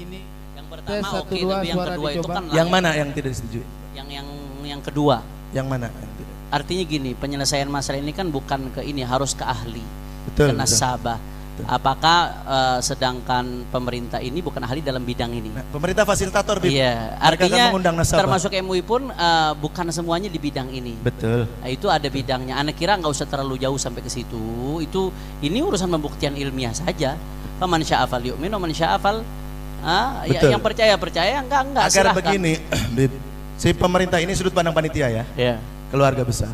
gini. Yang Tes pertama 1, oke, 2, tapi yang suara kedua itu dicoba. kan Yang mana yang tidak disetujui? yang kedua. Yang mana yang tidak? Artinya gini, penyelesaian masalah ini kan bukan ke ini, harus ke ahli, Betul, ke nasabah. Apakah sedangkan pemerintah ini bukan ahli dalam bidang ini? Nah, pemerintah fasilitator, Bib. Iya, Mereka artinya akan mengundang nasabah. termasuk MUI pun bukan semuanya di bidang ini. Betul. Nah, itu ada bidangnya. Anak kira nggak usah terlalu jauh sampai ke situ. Ini urusan pembuktian ilmiah saja. Faman syaa'a falyu'min wa man syaa'a fal ya, yang percaya enggak Agar silahkan. begini, Bib, si pemerintah ini sudut pandang panitia ya, Ya. keluarga besar.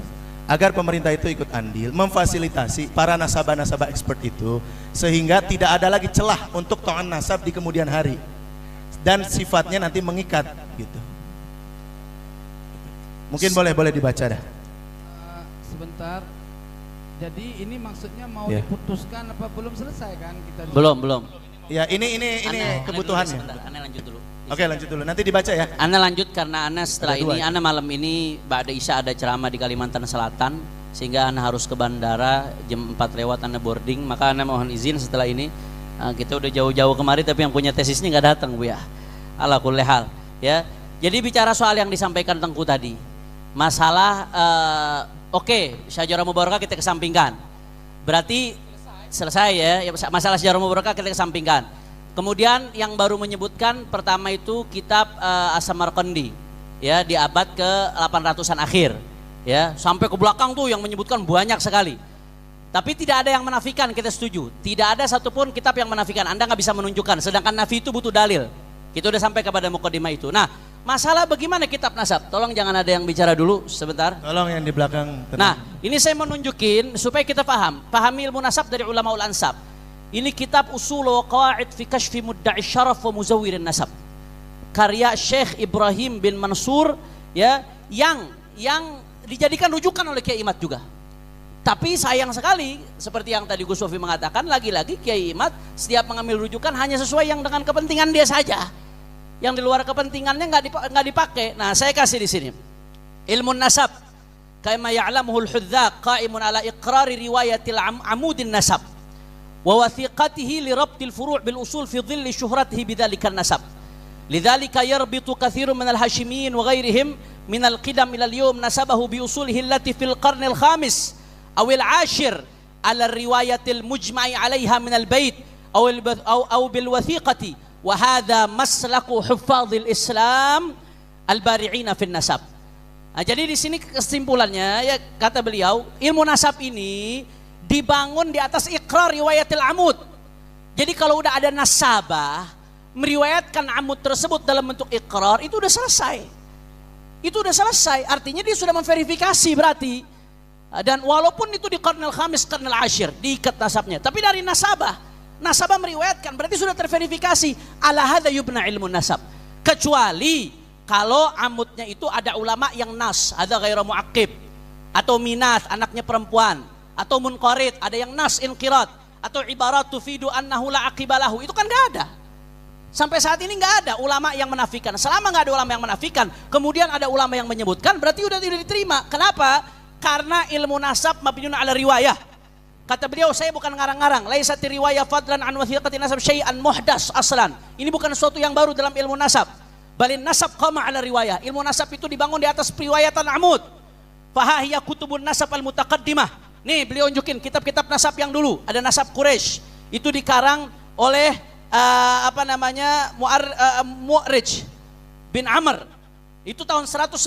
Agar pemerintah itu ikut andil, memfasilitasi para nasabah-nasabah expert itu, sehingga tidak ada lagi celah untuk to'an nasab di kemudian hari, dan sifatnya nanti mengikat gitu. Mungkin boleh dibaca dah. Sebentar. Jadi ini maksudnya mau Ya. diputuskan apa belum selesai kan kita? Belum. Ya ini kebutuhannya. Ane lanjut dulu. Oke, lanjut dulu. Nanti dibaca ya. Ane lanjut karena Ane setelah Ada dua ini, ya? Ane malam ini Ba'da Isya ada ceramah di Kalimantan Selatan, sehingga Ane harus ke bandara jam 4 lewat, Ane boarding. Maka Ane mohon izin setelah ini, kita udah jauh-jauh kemari tapi yang punya tesisnya nggak datang, Bu ya. Ala kulli hal ya. Jadi bicara soal yang disampaikan Tengku tadi, masalah oke, syajarah mubarakah kita kesampingkan. Berarti selesai ya, masalah syajarah mubarakah kita kesampingkan. Kemudian yang baru menyebutkan pertama itu kitab As-Samarqandi ya, di abad ke-800-an akhir ya, sampai ke belakang tuh yang menyebutkan banyak sekali. Tapi tidak ada yang menafikan, kita setuju. Tidak ada satupun kitab yang menafikan. Anda nggak bisa menunjukkan, sedangkan nafi itu butuh dalil. Kita udah sampai kepada mukadimah itu. Nah, masalah bagaimana kitab nasab? Tolong jangan ada yang bicara dulu sebentar. Tolong yang di belakang. Nah, ini saya menunjukin supaya kita pahami ilmu nasab dari ulama ul ansab. Ini kitab Usul wa Qawaid fi Kashfi Mudda'i Syaraf wa Muzawwirin Nasab, karya Syekh Ibrahim bin Mansur ya, yang dijadikan rujukan oleh Kiai Imad juga. Tapi sayang sekali seperti yang tadi Gus Sofi mengatakan, lagi-lagi Kiai Imad setiap mengambil rujukan hanya sesuai yang dengan kepentingan dia saja. Yang di luar kepentingannya nggak dipakai. Nah, saya kasih di sini. Ilmu nasab kama ya'lamuhul hudzaq qa'imun ala iqrari riwayatil amudin nasab wa wathiqatihi li rabtil furu' bil usul fi dhilli syuhratihi bidzalika nasab. Lidzalika yarbitu katsirun minal hashimiyyin wa ghairihim minal qidam ila al-yawm nasabahu bi usulihi allati fil qarnil khamis aw al-ashir ala riwayatil mujma'i 'alaiha minal bait aw bil wathiqati wa hadha maslaku huffadhil Islam al-bari'ina fin nasab. Nah, jadi di sini kesimpulannya ya, kata beliau, ilmu nasab ini dibangun di atas ikrar riwayatil amud. Jadi kalau udah ada nasabah meriwayatkan amud tersebut dalam bentuk ikrar, itu udah selesai. Itu udah selesai, artinya dia sudah memverifikasi berarti. Dan walaupun itu di qarnil khamis, qarnil ashir, diikat nasabnya. Tapi dari nasabah meriwayatkan, berarti sudah terverifikasi. Ala hadza yubna ilmu nasab. Kecuali kalau amudnya itu ada ulama yang nas, ada ghairu mu'aqib, atau minas, anaknya perempuan, atau munqarid, ada yang nas inqirat, atau ibarat tufidu annahu la aqibalahu, itu kan gak ada. Sampai saat ini gak ada ulama yang menafikan. Selama gak ada ulama yang menafikan, kemudian ada ulama yang menyebutkan, berarti udah tidak diterima. Kenapa? Karena ilmu nasab mabniun ala riwayah. Kata beliau, saya bukan ngarang-ngarang. Laisat riwayah fadlan an wathiqati nasab syai'an muhdas aslan. Ini bukan sesuatu yang baru dalam ilmu nasab. Balin nasab qama ala riwayah. Ilmu nasab itu dibangun di atas periwayatan amud. Fahahiyya kutubun nasab al-mutaqaddimah. Nih beliau unjukin kitab-kitab nasab yang dulu. Ada nasab Quraisy. Itu dikarang oleh Mu'rij bin Amr. Itu tahun 195.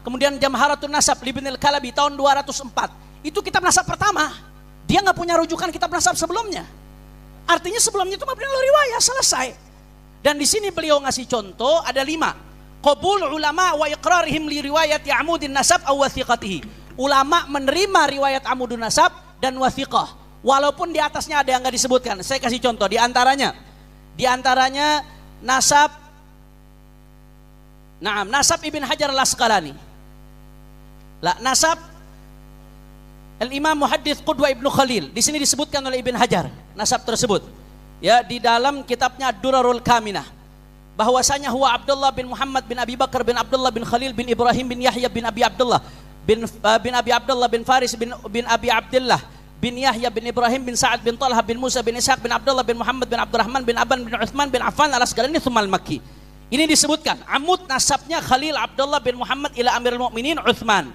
Kemudian Jamharatun Nasab Ibnul Kalabi tahun 204. Itu kitab nasab pertama. Dia nggak punya rujukan kitab nasab sebelumnya. Artinya sebelumnya itu mabni ala riwayah, selesai. Dan di sini beliau ngasih contoh ada 5. Qabul ulama wa iqrarihim li riwayati amudin nasab aw wathiqatihi. Ulama menerima riwayat amudun nasab dan wathiqah. Walaupun di atasnya ada yang nggak disebutkan. Saya kasih contoh, di antaranya nasab Ibn Hajar al-Asqalani. Nasab Al-Imam Muhaddits Qudwah Ibnu Khalil. Di sini disebutkan oleh Ibn Hajar nasab tersebut. Ya, di dalam kitabnya Durarul Kaminah, bahwasanya huwa Abdullah bin Muhammad bin Abi Bakar bin Abdullah bin Khalil bin Ibrahim bin Yahya bin Abi Abdullah bin Abi Abdullah bin Faris bin Abi Abdullah bin Yahya bin Ibrahim bin Sa'ad bin Talha bin Musa bin Ishaq bin Abdullah bin Muhammad bin Abdurrahman bin Aban bin Uthman bin Affan al-Asqalani tsumma al-Makki. Ini disebutkan amud nasabnya Khalil Abdullah bin Muhammad ila Amirul Mukminin Uthman.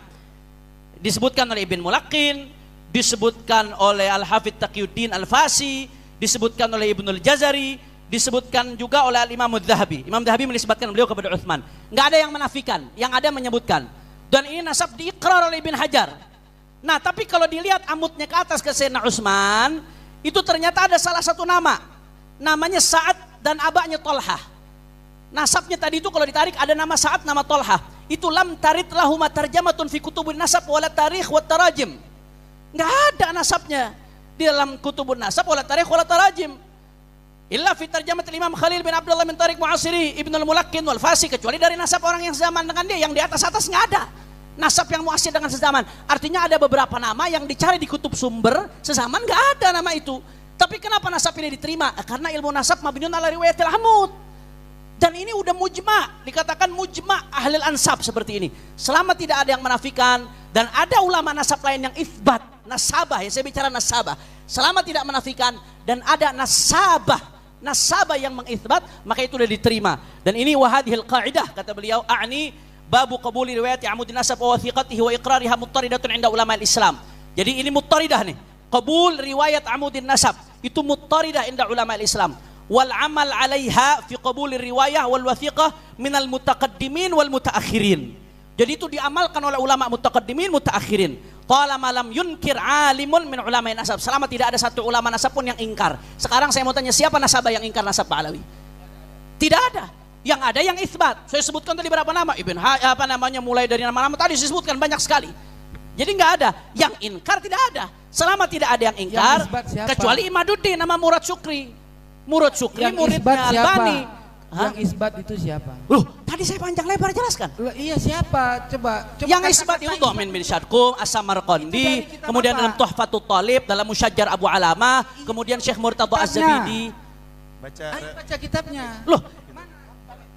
Disebutkan oleh Ibn Mulaqin, disebutkan oleh Al-Hafidz Taqiyuddin Al-Fasi, disebutkan oleh Ibnul Jazari, disebutkan juga oleh Imam Adz-Dzahabi. Imam Dzahabi menisbatkan beliau kepada Uthman. Enggak ada yang menafikan, yang ada menyebutkan. Dan ini nasab diikrar oleh Ibn Hajar. Nah, tapi kalau dilihat amudnya ke atas ke Sayyidina Utsman, itu ternyata ada salah satu nama. Namanya Sa'ad dan abaknya Tolhah. Nasabnya tadi itu kalau ditarik ada nama Sa'ad, nama Tolhah. Itu lam tarid lahuma tarjamatun fi kutubun nasab wala tarikh wa tarajim. Enggak ada nasabnya di dalam kutubun nasab wala tarikh wala tarajim. Illa fi tarjamat Imam Khalil bin Abdullah bin Tariq Mu'asiri Ibnul Mulaqin wal Fasi, kecuali dari nasab orang yang zaman dengan dia, yang di atas-atas enggak ada. Nasab yang muasir dengan sezaman. Artinya ada beberapa nama yang dicari di kutub sumber sezaman enggak ada nama itu. Tapi kenapa nasab ini diterima? Karena ilmu nasab mabniun ala riwayatil amud. Dan ini udah mujma', dikatakan mujma' ahlil ansab seperti ini. Selama tidak ada yang menafikan dan ada ulama nasab lain yang itsbat, nasabah ya, saya bicara nasabah. Selama tidak menafikan dan ada nasabah yang mengitsbat, maka itu sudah diterima. Dan ini wahadhil qaidah kata beliau, a'ni babu qabuli riwayati amudin nasab wa wathiqatihi wa iqrariha muttaridatun 'inda ulama al-Islam. Jadi ini muttaridah nih. Qabul riwayat amudin nasab itu muttaridah 'inda ulama al-Islam. Wal amal 'alaiha fi qabuli riwayah wal wathiqah minal mutaqaddimin wal mutaakhirin. Jadi itu diamalkan oleh ulama mutaqaddimin mutaakhirin. Talama lam yunkir alimun min ulama nasab. Selama tidak ada satu ulama nasab pun yang ingkar. Sekarang saya mau tanya, siapa nasabah yang ingkar nasab Pak Alawi? Tidak ada. Yang ada yang itsbat. Saya sebutkan tadi berapa nama? Mulai dari nama-nama tadi saya sebutkan banyak sekali. Jadi enggak ada. Yang ingkar tidak ada. Selama tidak ada yang ingkar, kecuali Imaduddin nama Murad Syukri. Murad Syukri muridnya Albani. Yang isbat itu siapa? Loh, tadi saya panjang lebar jelaskan. Loh, iya siapa? Coba yang isbat itu Dhamin bin Syadqum, As-Samarqandi, kemudian dalam Tuhfatut Thalib, dalam Musyajjar Abu Alamah, kemudian Syekh Murtadha Az-Zabidi. Baca kitabnya. Loh,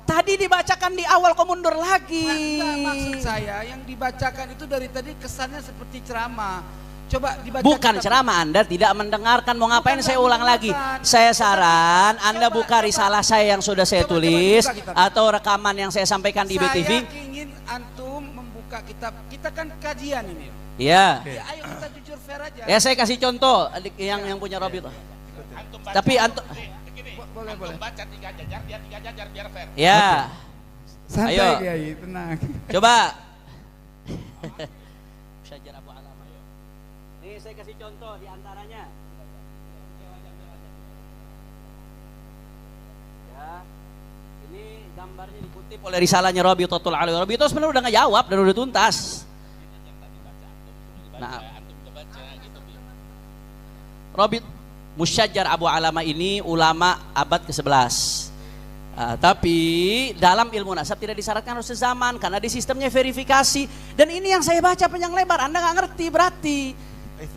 tadi dibacakan di awal, kok mundur lagi? Nah, maksud saya yang dibacakan itu dari tadi kesannya seperti ceramah. Coba dibaca. Bukan ceramah, Anda tidak mendengarkan. Mau ngapain saya ulang lagi? Saya saran Anda buka risalah saya yang sudah saya tulis atau rekaman yang saya sampaikan di BTV. Saya ingin antum membuka kitab. Kita kan kajian ini. Iya. Ya, ayo kita jujur fair aja. Ya saya kasih contoh yang punya Robi tuh. Tapi antum boleh. Baca 3 jajar, dia 3 jajar biar fair. Ya. Santai Ayo. Kiai, tenang. Coba. Musyajjar Abu Alamah. Nih saya kasih contoh di antaranya. Ya. Ini gambarnya dikutip oleh risalahnya Rabitatul Alawi. Rabitah sebenarnya udah ngejawab dan udah tuntas. Nah, Rabit Musyajjar Abu Alamah ini ulama abad ke-11. Tapi dalam ilmu nasab tidak disyaratkan harus sezaman karena di sistemnya verifikasi. Dan ini yang saya baca panjang lebar, Anda nggak ngerti berarti.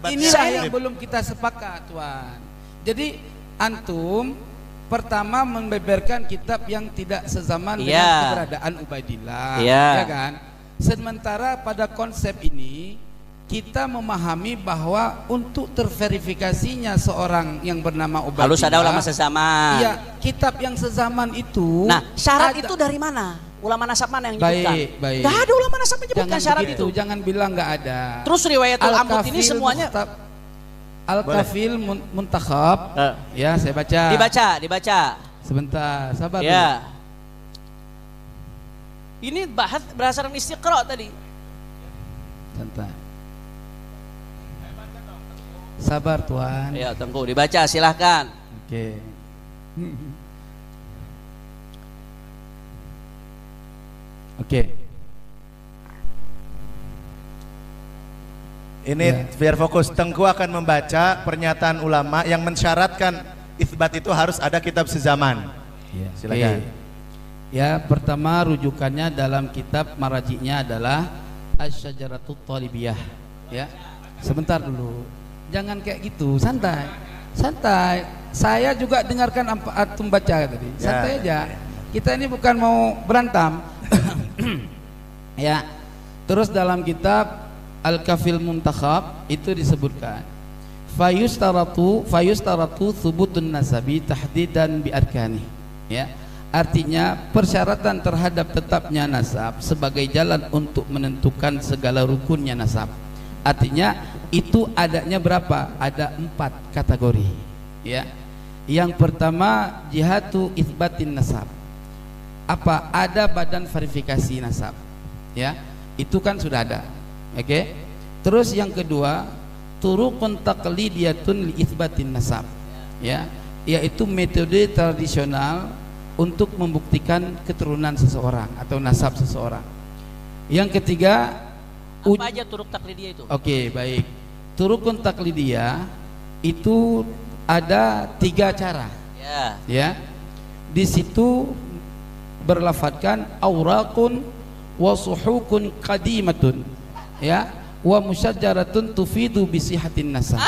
Inilah yang belum kita sepakat, Tuan. Jadi antum pertama membeberkan kitab yang tidak sezaman dengan keberadaan Ubaidillah, ya kan? Sementara pada konsep ini kita memahami bahwa untuk terverifikasinya seorang yang bernama Ubaidillah harus ada ulama sezaman. Iya, kitab yang sezaman itu. Nah, syarat itu dari mana? Ulama nasab mana yang menyebutkan? Baik. Gak ada ulama nasab menyebutkan Jangan syarat begitu, itu. jangan bilang gak ada. Terus riwayatul amud ini semuanya Al-Kafil Muntakhab. Ya, saya baca. Dibaca. Sebentar, sabar ya. Ini bahas berdasarkan istiqra tadi. Santai. Sabar Tuan. Ya, Tengku dibaca silahkan. Oke. Oke. Ini biar fokus. Tengku akan membaca pernyataan ulama yang mensyaratkan itsbat itu harus ada kitab sezaman. Ya. Silakan. Ya, pertama rujukannya dalam kitab maraji'nya adalah Asy-Syajaratut Thalibiyah. Ya. Sebentar dulu. Jangan kayak gitu, santai. Saya juga dengarkan antum baca tadi. Santai aja. Kita ini bukan mau berantem. Ya. Terus dalam kitab Al-Kafil Muntakhab itu disebutkan fayustaratu thubutun nasabi tahdidan bi arkani. Ya. Artinya persyaratan terhadap tetapnya nasab sebagai jalan untuk menentukan segala rukunnya nasab. Artinya itu adanya berapa? Ada 4 kategori. Ya. Yang pertama jihatu itsbatin nasab. Apa? Ada badan verifikasi nasab. Ya. Itu kan sudah ada. Oke. Terus yang kedua turuqun taqlidiyatun li itsbatin nasab. Ya, yaitu metode tradisional untuk membuktikan keturunan seseorang atau nasab seseorang. Yang ketiga, apa aja turuk taklidiyah itu? Oke, baik. Turukun taklidiyah itu ada 3 cara. Ya. Ya. Di situ berlafadzkan auraqun wa suhukun qadimatun. Ya, wa musyajaratun tufidu bi sihatin nasab.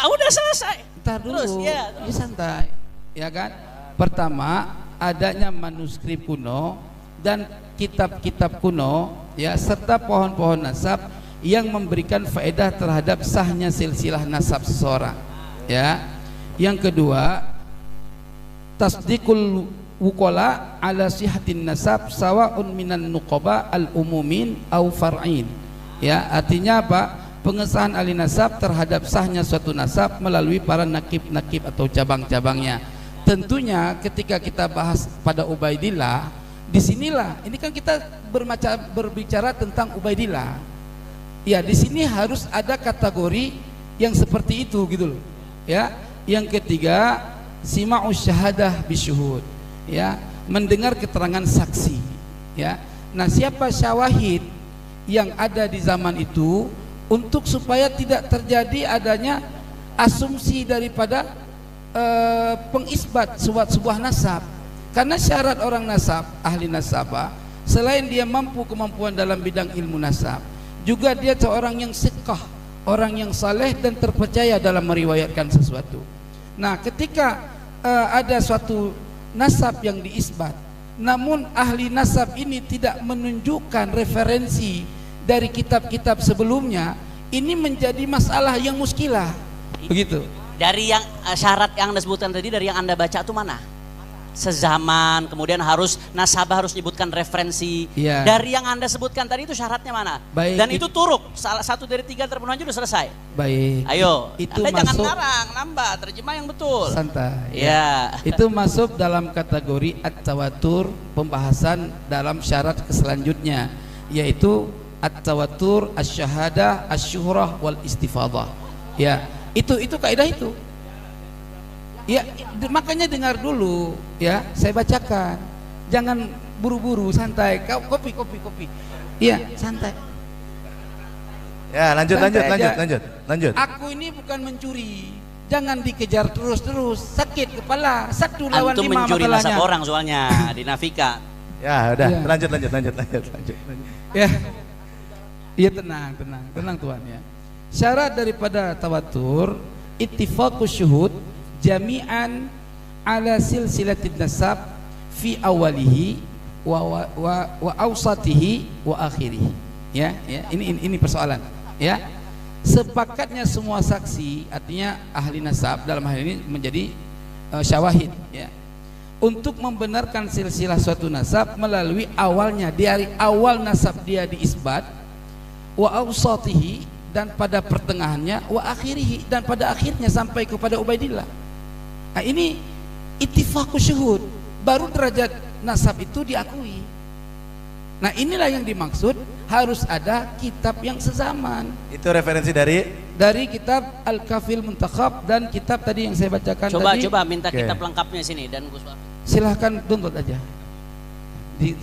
Udah selesai. Entar dulu. Terus, ya. Ya santai. Ya kan? Pertama, adanya manuskrip kuno dan kitab-kitab kuno, ya, serta pohon-pohon nasab yang memberikan faedah terhadap sahnya silsilah nasab seseorang. Ya. Yang kedua, tasdiqul wukola ala sihatin nasab sawa'un minan nuqaba al-umumin au far'in. Ya, artinya apa? Pengesahan ahli nasab terhadap sahnya suatu nasab melalui para nakib-nakib atau cabang-cabangnya. Tentunya ketika kita bahas pada Ubaidillah, disinilah ini kan kita berbicara tentang Ubaidillah. Ya, di sini harus ada kategori yang seperti itu gitu loh. Ya, yang ketiga sima'us syahadah bisyuhud. Ya, mendengar keterangan saksi. Ya, nah siapa syawahid yang ada di zaman itu untuk supaya tidak terjadi adanya asumsi daripada pengisbat sebuah nasab. Karena syarat orang nasab, ahli nasabah, selain dia mampu kemampuan dalam bidang ilmu nasab, juga dia seorang yang siqah, orang yang saleh dan terpercaya dalam meriwayatkan sesuatu. Nah, ketika ada suatu nasab yang diisbat, namun ahli nasab ini tidak menunjukkan referensi dari kitab-kitab sebelumnya, ini menjadi masalah yang muskilah. Begitu. Dari yang syarat yang Anda sebutkan tadi, dari yang Anda baca itu mana? Sezaman, kemudian harus nasabah harus menyebutkan referensi. Ya. Dari yang Anda sebutkan tadi itu syaratnya mana? Baik. Dan itu turuk, salah satu dari 3 terpenuhi aja udah selesai. Baik. Ayo, itu Anda jangan masuk, ngarang, nambah, terjemah yang betul. santai. Ya. Itu masuk dalam kategori at-tawatur, pembahasan dalam syarat selanjutnya, yaitu at-tawatur, asy-syahadah, asy-syuhrah wal istifadah. Ya, itu kaidah itu. Ya, makanya dengar dulu ya, saya bacakan. Jangan buru-buru, santai. Kopi. Iya, santai. Ya, lanjut. Aku ini bukan mencuri. Jangan dikejar terus, sakit kepala. 1 lawan 5 Antum mencuri masalahnya. nasab orang soalnya di Nafika. Ya, udah, Ya. lanjut. Ya. Iya, tenang Tuhan ya. Syarat daripada tawatur ittifaqus syuhud jami'an ala silsilatin nasab fi awalihi wa awsatihi wa akhirih. Ya, ini persoalan. Ya. Sepakatnya semua saksi, artinya ahli nasab dalam hal ini menjadi syawahid ya, untuk membenarkan silsilah suatu nasab melalui awalnya, dari awal nasab dia diisbat, wa awsatihi, dan pada pertengahannya, wa akhirihi, dan pada akhirnya sampai kepada Ubaidillah. Nah, ini ittifaqus syuhud, baru derajat nasab itu diakui. Nah, inilah yang dimaksud harus ada kitab yang sezaman. Itu referensi dari Kitab Al-Kafil Muntakhab dan kitab tadi yang saya bacakan tadi. Coba minta Oke. kitab lengkapnya sini dan Gus Wahab. Silahkan download aja.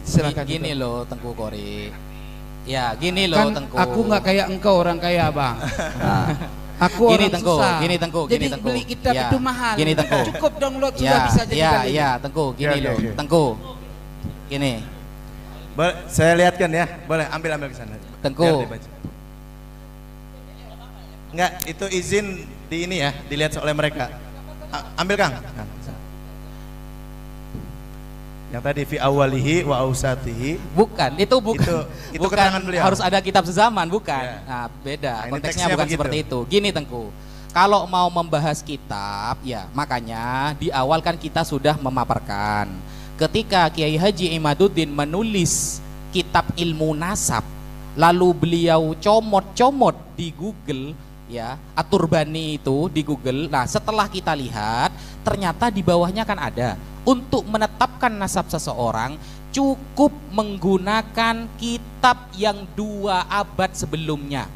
Silakan. Gini loh Tengku Kori. Ya gini loh Kan Tengku. aku nggak kayak engkau orang kaya bang. Nah, aku Gini, orang Tengku, susah. gini, Tengku, Jadi gini, Tengku. beli kitab Ya, itu mahal. gini, Tengku. Cukup download sudah bisa jadi dalil. Ya Tengku, gini Ya, loh ya. Tengku. Gini saya lihatkan ya. Boleh ambil ke sana. Tengku. Biar dibaca. Enggak, itu izin di ini ya, dilihat oleh mereka. Ambil Kang. Yang tadi fi awalihi wa ausatihi. Bukan, itu bukan. Itu bukan keterangan beliau. harus ada kitab sezaman, bukan. Ya. Nah, beda. Nah, ini Konteksnya teksnya bukan begitu. seperti itu. Gini Tengku. kalau mau membahas kitab ya makanya di awal kan kita sudah memaparkan ketika Kiai Haji Imaduddin menulis kitab ilmu nasab lalu beliau comot-comot di Google ya, Aturbani itu di Google. Nah, setelah kita lihat ternyata di bawahnya kan ada untuk menetapkan nasab seseorang cukup menggunakan kitab yang 2 abad sebelumnya.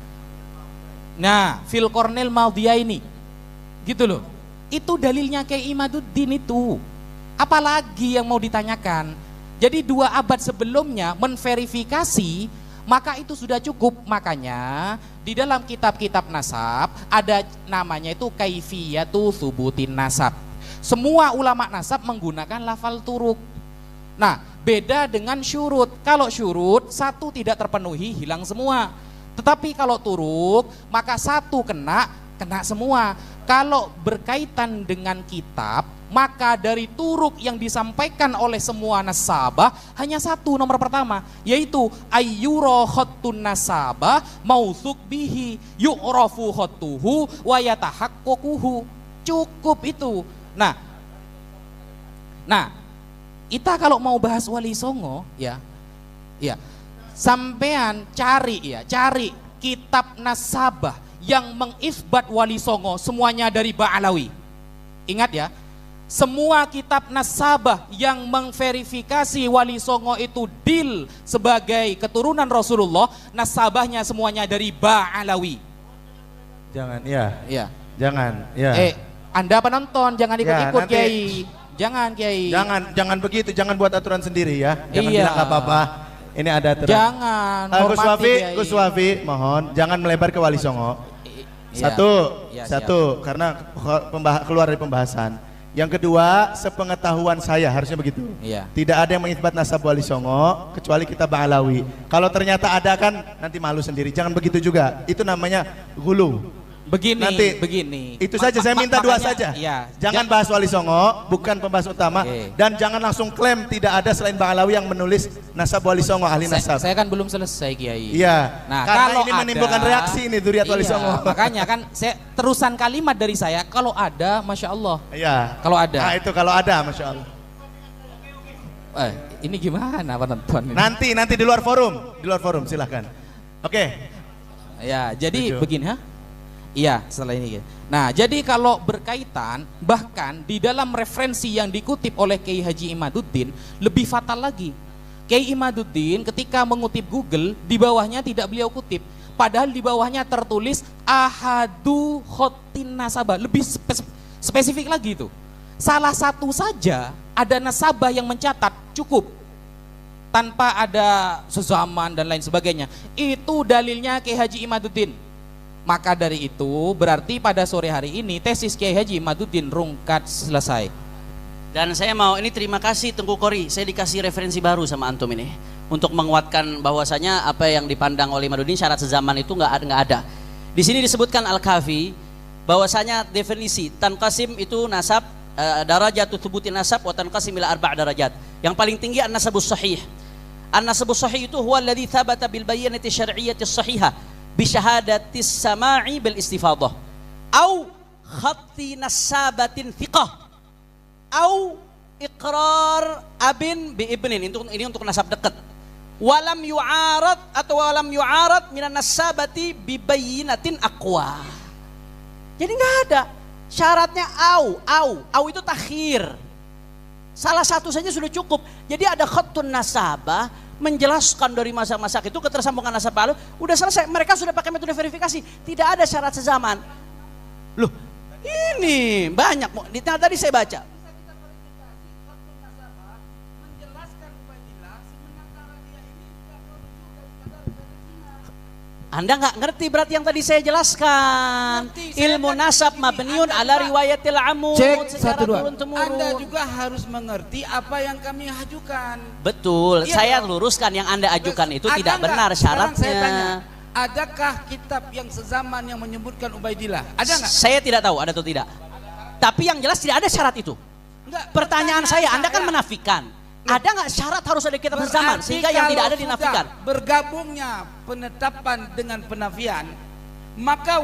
Nah, Phil Cornell Maldia ini gitu loh. Itu dalilnya Kiai Imaduddin itu. Apalagi yang mau ditanyakan? Jadi 2 abad sebelumnya menverifikasi, maka itu sudah cukup. Makanya di dalam kitab-kitab nasab ada namanya itu kaifiyatu thubutin nasab. Semua ulama nasab menggunakan lafal turuk. Nah, beda dengan syurut. Kalau syurut 1 tidak terpenuhi hilang semua. Tetapi kalau turuk maka 1 kena semua. Kalau berkaitan dengan kitab, maka dari turuk yang disampaikan oleh semua nasabah hanya 1 nomor pertama, yaitu ayyuro khottun nasabah mausuk bihi yu'rafu khottuhu wa yatahakkokuhu. Cukup itu. Nah, kita kalau mau bahas Wali Songo ya sampean cari kitab nasabah yang mengisbat Wali Songo semuanya dari Ba'alawi. Ingat ya, semua kitab nasabah yang memverifikasi Wali Songo itu Dil sebagai keturunan Rasulullah, nasabahnya semuanya dari Ba'alawi. Jangan ya. Iya. Jangan ya. Anda penonton jangan ikut-ikut nanti, Kiai. Jangan Kiai. Jangan begitu, jangan buat aturan sendiri ya. Jangan bilang nggak apa-apa. Ini ada aturan. Jangan. Gus Wafi, mohon jangan melebar ke Wali Songo. Satu, karena keluar dari pembahasan. Yang kedua, sepengetahuan saya harusnya begitu. Iya. Tidak ada yang mengisbat nasab Wali Songo kecuali kita Ba'alawi. Kalau ternyata ada kan nanti malu sendiri. Jangan begitu juga. Itu namanya gulu. Begini. Itu saja saya minta 2 saja. Iya. Jangan bahas Wali Songo, bukan pembahas utama. Dan jangan langsung klaim tidak ada selain Ba'alawi yang menulis nasab Wali Songo, ahli nasab. Saya kan belum selesai Kiai. Iya. Nah, karena kalau ini menimbulkan reaksi ini Dzurriyyat Wali Songo. Makanya kan saya terusan kalimat dari saya, kalau ada Masya Allah. Iya. Kalau ada. Nah, itu kalau ada Masya Allah. Ini gimana penonton ini? Nanti di luar forum silahkan. Oke. Ya, jadi begini ha? Iya, setelah ini. Nah, jadi kalau berkaitan, bahkan di dalam referensi yang dikutip oleh Kiai Haji Imaduddin lebih fatal lagi. Kiai Imaduddin ketika mengutip Google, di bawahnya tidak beliau kutip, padahal di bawahnya tertulis ahadu khotin nasabah. Lebih spesifik lagi itu. Salah satu saja ada nasabah yang mencatat cukup, tanpa ada sezaman dan lain sebagainya. Itu dalilnya Kiai Haji Imaduddin. Maka dari itu berarti pada sore hari ini tesis Kiai Haji Imaduddin rungkat selesai. Dan saya mau ini terima kasih Tengku Qori, saya dikasih referensi baru sama antum ini untuk menguatkan bahwasanya apa yang dipandang oleh Imaduddin syarat sezaman itu nggak ada. Di sini disebutkan Al-Kafi bahwasanya definisi tanqasim itu nasab darajatu thubutin nasab wa tanqasim ila 4 darajat. Yang paling tinggi an-nasabus sahih. An-nasabus sahih itu huwa alladhi thabata bil bayyinati syar'iyyati sahihah bi syahadatis sama'i bil istifadah au khatti nasabatin thiqah au iqrar abin bi ibnin. Ini untuk nasab dekat. Walam yu'arad atau walam yu'arad minan nasabati bi bayyinatin aqwa. Jadi enggak ada syaratnya au itu takhir. Salah satu saja sudah cukup. Jadi ada khattun nasabah menjelaskan dari masa-masa itu ketersambungan nasab lalu udah selesai. Mereka sudah pakai metode verifikasi, tidak ada syarat sezaman. Loh, ini banyak. Tadi saya baca. Anda nggak ngerti berarti yang tadi saya jelaskan. Ilmu nasab mabniun ala riwayatil amud. Cek 1 2. Anda juga harus mengerti apa yang kami ajukan. Betul, iya, saya luruskan yang Anda ajukan itu tidak benar syaratnya. Saya tanya, adakah kitab yang sezaman yang menyebutkan Ubaidillah? Ada nggak? Saya tidak tahu ada atau tidak. Tapi yang jelas tidak ada syarat itu. Enggak, pertanyaan saya, Anda kan menafikan. Ada nggak syarat harus ada kitab sezaman sehingga yang tidak ada dinafikan? Bergabungnya penetapan dengan penafian, maka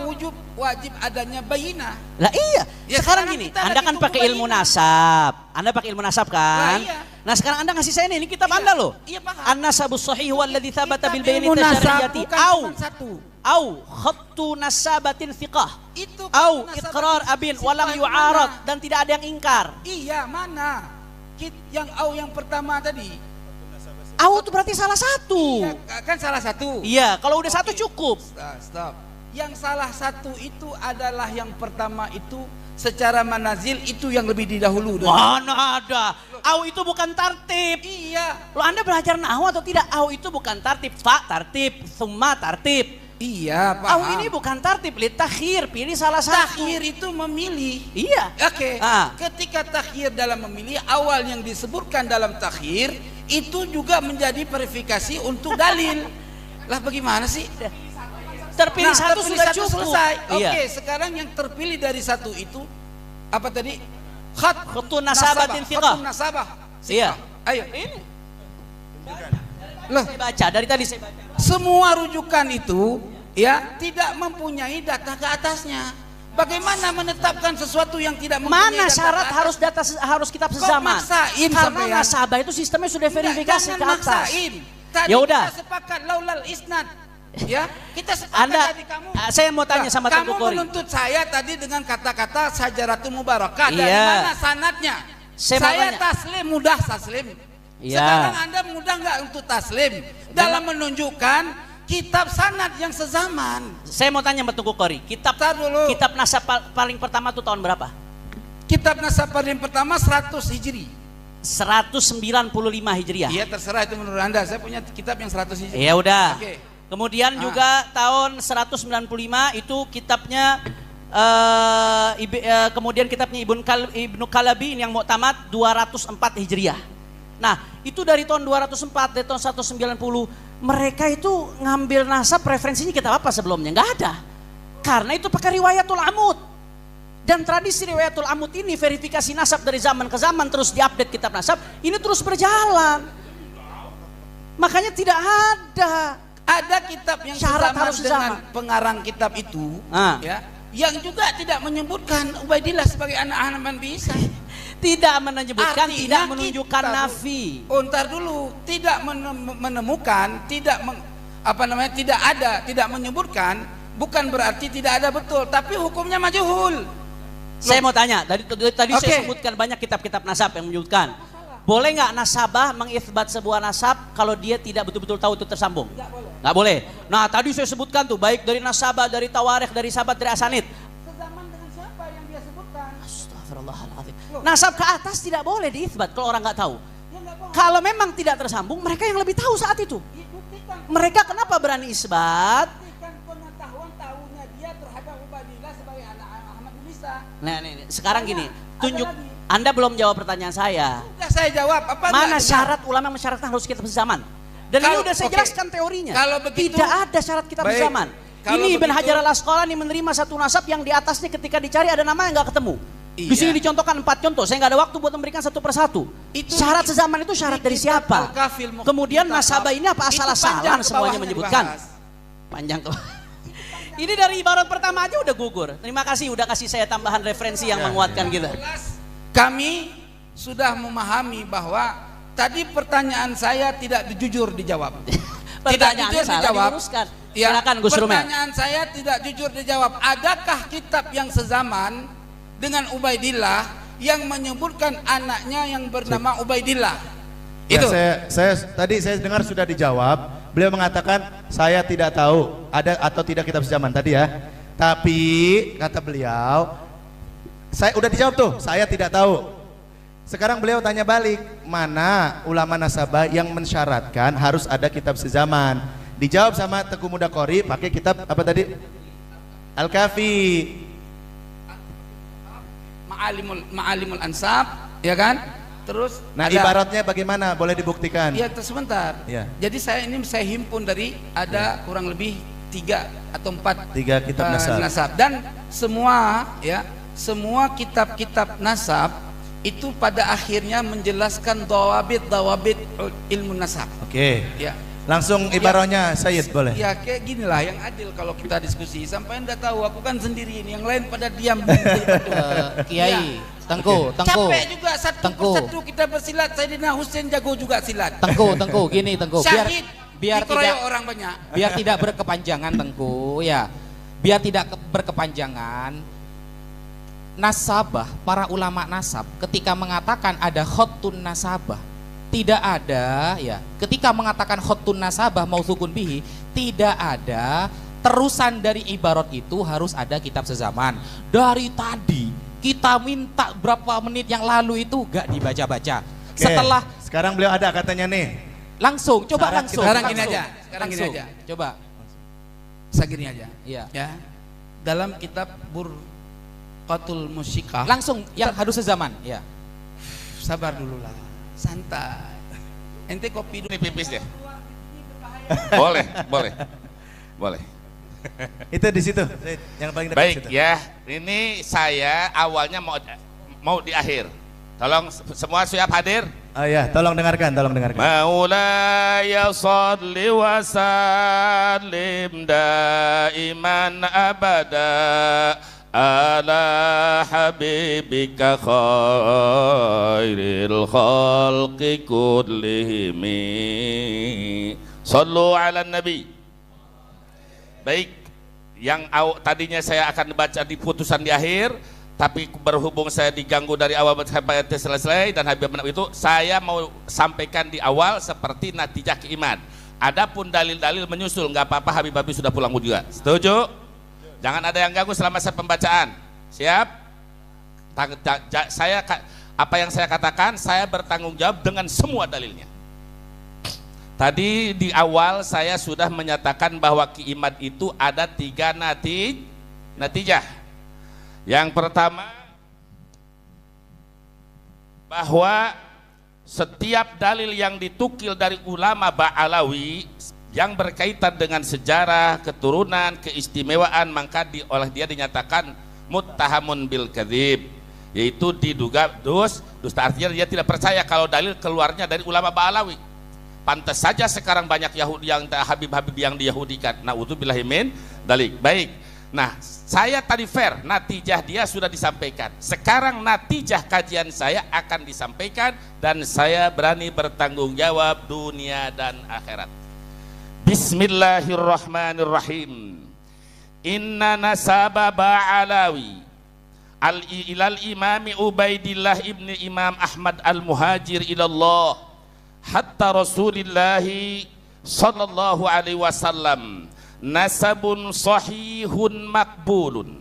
wajib adanya bayinah. Lah iya. Ya, sekarang gini, Anda kan pakai ilmu nasab. Anda pakai ilmu nasab kan? Nah, iya. Nah, sekarang Anda ngasih saya ini kitab Anda loh. Iya, paham. An-nasabus sahih walladzi thabata bil bayni Ilmu nasab tasyariyati bukan cuma satu. au khattu nasabatin thiqah. Itu Au nasab iqrar abin walam siapa yang yu'arad mana? dan tidak ada yang ingkar. Iya, mana? Yang pertama tadi. Au itu berarti salah satu. Iya, kan salah satu. Iya, kalau udah satu cukup. Stop. Yang salah satu itu adalah yang pertama itu secara manazil itu yang lebih didahulu. Mana ada? Au itu bukan tartib. Iya. Lo Anda belajar nahwu atau tidak? Au itu bukan tartib. Fa tartib, summa tartib. Iya, Au paham. ini bukan tartib, li takhir, pilih salah satu. Takhir itu memilih. Iya. Oke. Ketika takhir dalam memilih, awal yang disebutkan dalam takhir itu juga menjadi verifikasi untuk dalil. Lah bagaimana sih? Terpilih satu terpilih sudah satu cukup. selesai. Iya. Oke, sekarang yang terpilih dari satu itu apa tadi? Khatun nasabatin thiqah. Khatun nasabah. Iya. Ayo. Ini. Loh, Saya baca dari tadi saya baca. semua rujukan itu ya tidak mempunyai data ke atasnya. Bagaimana menetapkan sesuatu yang tidak mempunyai Mana data syarat ke harus atas? harus kitab Kok sezaman? maksain Karena sampean? nasabah itu sistemnya sudah verifikasi Jangan ke atas. maksain. Tadi Ya udah. kita sepakat laulal isnad. Ya, kita sepakat Anda, tadi kamu. saya mau tanya sama kamu Tengku Kori. menuntut saya tadi dengan kata-kata Sajaratul Mubarakah. Dari Iya. mana sanadnya? Saya mau tanya. taslim, mudah taslim. Iya. Sekarang Anda mudah nggak untuk taslim dalam menunjukkan kitab sanad yang sezaman? Saya mau tanya sama Tengku Kori. Kitab Tar dulu. kitab nasab paling pertama itu tahun berapa? Kitab nasab paling pertama 100 Hijri. 195 Hijriah. Iya, terserah itu menurut Anda. Saya punya kitab yang 100 Hijri. Ya udah. Oke. Kemudian juga tahun 195 itu kitabnya kemudian kitabnya Ibnu Kalabi yang Mu'tamad 204 Hijriah. Nah, itu dari tahun 204 dari tahun 190 mereka itu ngambil nasab referensinya kitab apa sebelumnya? Enggak ada. Karena itu pakai riwayatul amud. Dan tradisi riwayatul amud ini verifikasi nasab dari zaman ke zaman terus diupdate kitab nasab ini terus berjalan. Makanya tidak ada kitab yang syarat sezaman harus dengan sezaman. pengarang kitab itu, ya, yang juga tidak menyebutkan Ubaidillah sebagai anak Ahmad bin Isa. Tidak menyebutkan, Artinya tidak menunjukkan kita- nafi. Oh, ntar dulu, tidak menemukan, tidak tidak menyebutkan, bukan berarti tidak ada betul, tapi hukumnya majhul. Saya mau tanya, tadi Oke. saya sebutkan banyak kitab-kitab nasab yang menyebutkan. Boleh nggak nasabah mengithbat sebuah nasab kalau dia tidak betul-betul tahu itu tersambung? Nggak boleh. Nah tadi saya sebutkan tuh baik dari nasabah, dari tawarikh, dari sahabat, dari asanid. Sezaman dengan siapa yang dia sebutkan? Astagfirullahaladzim. Nasab ke atas tidak boleh diithbat kalau orang nggak tahu. Ya, nggak bohong. Kalau memang tidak tersambung, mereka yang lebih tahu saat itu. Ya, buktikan. Mereka kenapa berani isbat? Buktikan pengetahuan tahunya dia terhadap Ubaidillah sebagai anak Ahmad bin Isa. Nah, nih, sekarang gini, Ada tunjuk. lagi. Anda belum jawab pertanyaan saya. Sudah saya jawab. Apa Mana enggak? syarat ulama mensyaratkan harus kitab sezaman? Dan ini Kalau- udah saya oke. jelaskan teorinya. Kalau begitu- tidak ada syarat kitab Baik. sezaman. Kalau Ini Ibn begitu- Hajar al-Asqalani menerima satu nasab yang di atasnya ketika dicari ada nama yang nggak ketemu. Iya. Di sini dicontohkan 4 contoh. Saya nggak ada waktu buat memberikan satu persatu. Itu Syarat di- sezaman itu syarat di dari kitab siapa? Al-Kafil Mukhtasar. Kemudian nasabah ini apa Itu asal-asalan panjang ke semuanya bawahnya menyebutkan. dibahas. Panjang tuh. Ini dari ibarat pertama aja udah gugur. Terima kasih udah kasih saya tambahan referensi yang menguatkan kita. Kami sudah memahami bahwa tadi pertanyaan saya tidak jujur dijawab. Pertanyaannya salah diluruskan. Silakan Gus Rumel. Pertanyaan saya tidak jujur dijawab. Adakah kitab yang sezaman dengan Ubaidillah yang menyebutkan anaknya yang bernama Ubaidillah? Ya, Itu. tadi saya dengar sudah dijawab. Beliau mengatakan saya tidak tahu ada atau tidak kitab sezaman tadi ya. Tapi kata beliau, saya udah dijawab tuh, saya tidak tahu. Sekarang beliau tanya balik, mana ulama nasabah yang mensyaratkan harus ada kitab sezaman? Dijawab sama Tengku Muda Kori pakai kitab apa tadi? Al-Kafi. Ma'alimul Ansab, ya kan? Terus Nah, ada- ibaratnya bagaimana? Boleh dibuktikan? Ya, sebentar. Ya. Jadi saya himpun dari ada kurang lebih 3 atau 4 3 kitab nasab. Dan semua semua kitab-kitab nasab itu pada akhirnya menjelaskan dawabit ilmu nasab. Oke. Ya. Langsung ibaratnya Sayyid boleh. Ya kayak gini lah yang adil kalau kita diskusi. Sampai Anda tahu aku kan sendiri ini, yang lain pada diam. Kiai, Tengku. Capek juga satu Tengku. persatu kita bersilat. Sayyidina Husain jago juga silat. Tengku, gini Tengku. Syahid Biar dikeroyok tidak orang banyak. Biar tidak berkepanjangan Tengku, ya. Biar tidak berkepanjangan. Nasabah, para ulama nasab ketika mengatakan ada khotun nasabah, tidak ada ya. Ketika mengatakan khotun nasabah mausukun bihi, tidak ada terusan dari ibarat itu harus ada kitab sezaman. Dari tadi kita minta berapa menit yang lalu itu gak dibaca-baca. Oke, Setelah sekarang beliau ada katanya nih. langsung, coba langsung. Sekarang gini aja. Sekarang gini Langsung. aja. Coba. Segini aja. Iya. Ya. Dalam kitab Burqatul Musyikah. Langsung yang harus sezaman, ya. Sabar dulu lah. Santai. Ente kopi dulu. Ini pipis deh. Boleh. Itu di situ, Sayyid, yang paling dekat Baik situ. ya, ini saya awalnya mau di akhir. Tolong semua siap hadir. Oh ya, tolong dengarkan. Maulaya salli wa sallim daiman abada ala habibika khairil khalqi kullihim. Sallu ala nabi. Baik, yang tadinya saya akan baca di putusan di akhir, tapi berhubung saya diganggu dari awal sampai selesai dan Habib itu, saya mau sampaikan di awal seperti natijah keiman. Adapun dalil-dalil menyusul, nggak apa-apa, Habib sudah pulang juga. Setuju? Jangan ada yang ganggu selama saya pembacaan. Siap? Apa yang saya katakan, saya bertanggung jawab dengan semua dalilnya. Tadi di awal saya sudah menyatakan bahwa keiman itu ada 3 natijah. Yang pertama, bahwa setiap dalil yang ditukil dari ulama Ba'alawi yang berkaitan dengan sejarah, keturunan, keistimewaan, maka oleh dia dinyatakan muttahamun bil kadzib, yaitu diduga dusta. Artinya dia tidak percaya kalau dalil keluarnya dari ulama Ba'alawi. Pantas saja sekarang banyak Yahudi yang Habib-habib yang diyahudikan. Na'udzubillahi min dalik. Baik. Nah, saya tadi fair, natijah dia sudah disampaikan. Sekarang natijah kajian saya akan disampaikan dan saya berani bertanggung jawab dunia dan akhirat. Bismillahirrahmanirrahim. Inna nasaba Ba'alawi ilal imami Ubaidillah ibni Imam Ahmad al-Muhajir ilallah hatta Rasulillahi sallallahu alaihi wasallam nasabun sahihun makbulun.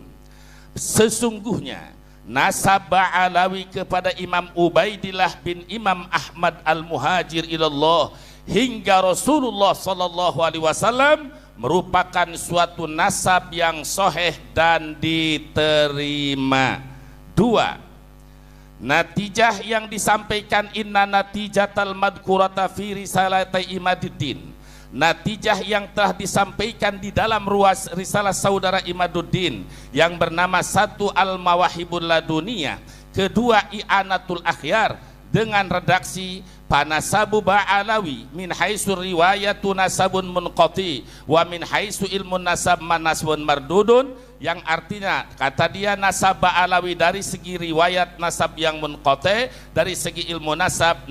Sesungguhnya nasab Ba'alawi kepada Imam Ubaidillah bin Imam Ahmad al-Muhajir ilallah hingga Rasulullah sallallahu alaihi wasallam merupakan suatu nasab yang sahih dan diterima. 2. Natijah yang disampaikan inna natijatal madkurata fi risalati Imaduddin. Natijah yang telah disampaikan di dalam ruas risalah saudara Imaduddin yang bernama 1 Al-Mawahibul Laduniyah, 2 I'anatul Akhyar dengan redaksi Panasabu Ba'alawi min haitsu riwayatu nasabun munqati wa min haitsu ilmun nasab manasbun mardudun, yang artinya kata dia nasab Ba'alawi dari segi riwayat nasab yang munqati, dari segi ilmu nasab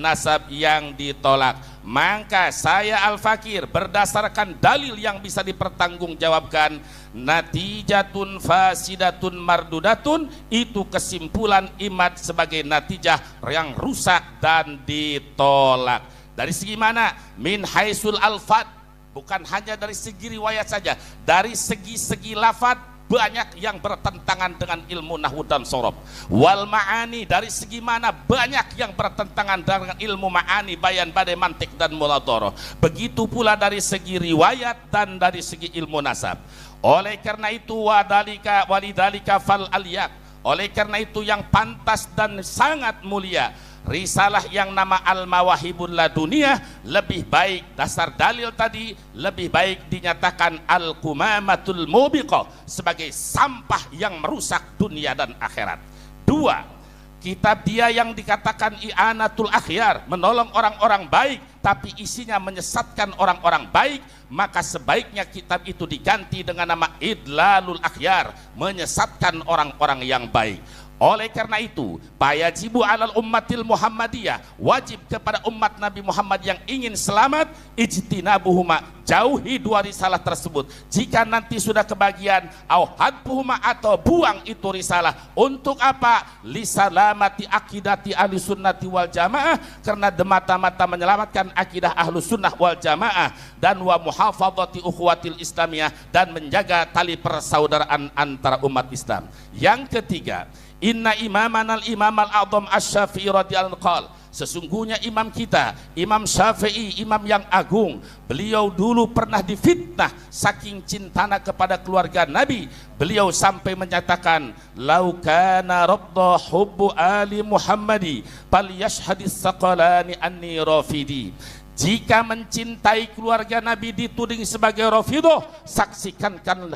yang ditolak. Maka saya Al-Fakir berdasarkan dalil yang bisa dipertanggungjawabkan, natijatun fasidatun mardudatun, itu kesimpulan imad sebagai natijah yang rusak dan ditolak. Dari segi mana? Min haisul alfat, bukan hanya dari segi riwayat saja, dari segi-segi lafad banyak yang bertentangan dengan ilmu nahwu dan sorob. Wal ma'ani, dari segi mana banyak yang bertentangan dengan ilmu ma'ani, bayan, badai, mantik dan muladharah. Begitu pula dari segi riwayat dan dari segi ilmu nasab. Oleh karena itu walidalika fal aliyaq, oleh karena itu yang pantas dan sangat mulia risalah yang nama Al-Mawahibul Laduniyah lebih baik, dasar dalil tadi lebih baik dinyatakan Al-Qumamatul Mubiqah sebagai sampah yang merusak dunia dan akhirat. 2. Kitab dia yang dikatakan I'anatul Akhyar, menolong orang-orang baik tapi isinya menyesatkan orang-orang baik, maka sebaiknya kitab itu diganti dengan nama Idlalul Akhyar, menyesatkan orang-orang yang baik. Oleh karena itu, fayajibu alal ummatil Muhammadiyah, wajib kepada umat Nabi Muhammad yang ingin selamat, ijtinabuhuma, jauhi dua risalah tersebut. Jika nanti sudah kebagian, au hadbuhuma, atau buang itu risalah. Untuk apa? Lisalamati akidati ahli sunnati wal jamaah, karena demata-mata menyelamatkan akidah ahlu sunnah wal jamaah, dan wa muhafadzati ukhuwatil islamiyah, dan menjaga tali persaudaraan antara umat Islam. Yang ketiga, inna imamanal imam al-a'zam asy-Syafi'i radhiyallahu anhu, sesungguhnya imam kita, Imam Syafi'i, imam yang agung, beliau dulu pernah difitnah saking cintanya kepada keluarga Nabi. Beliau sampai menyatakan, lau kana rabda hubbu ali Muhammadi falyashhadis saqalani anni rafidi. Jika mencintai keluarga Nabi dituding sebagai Rafidah,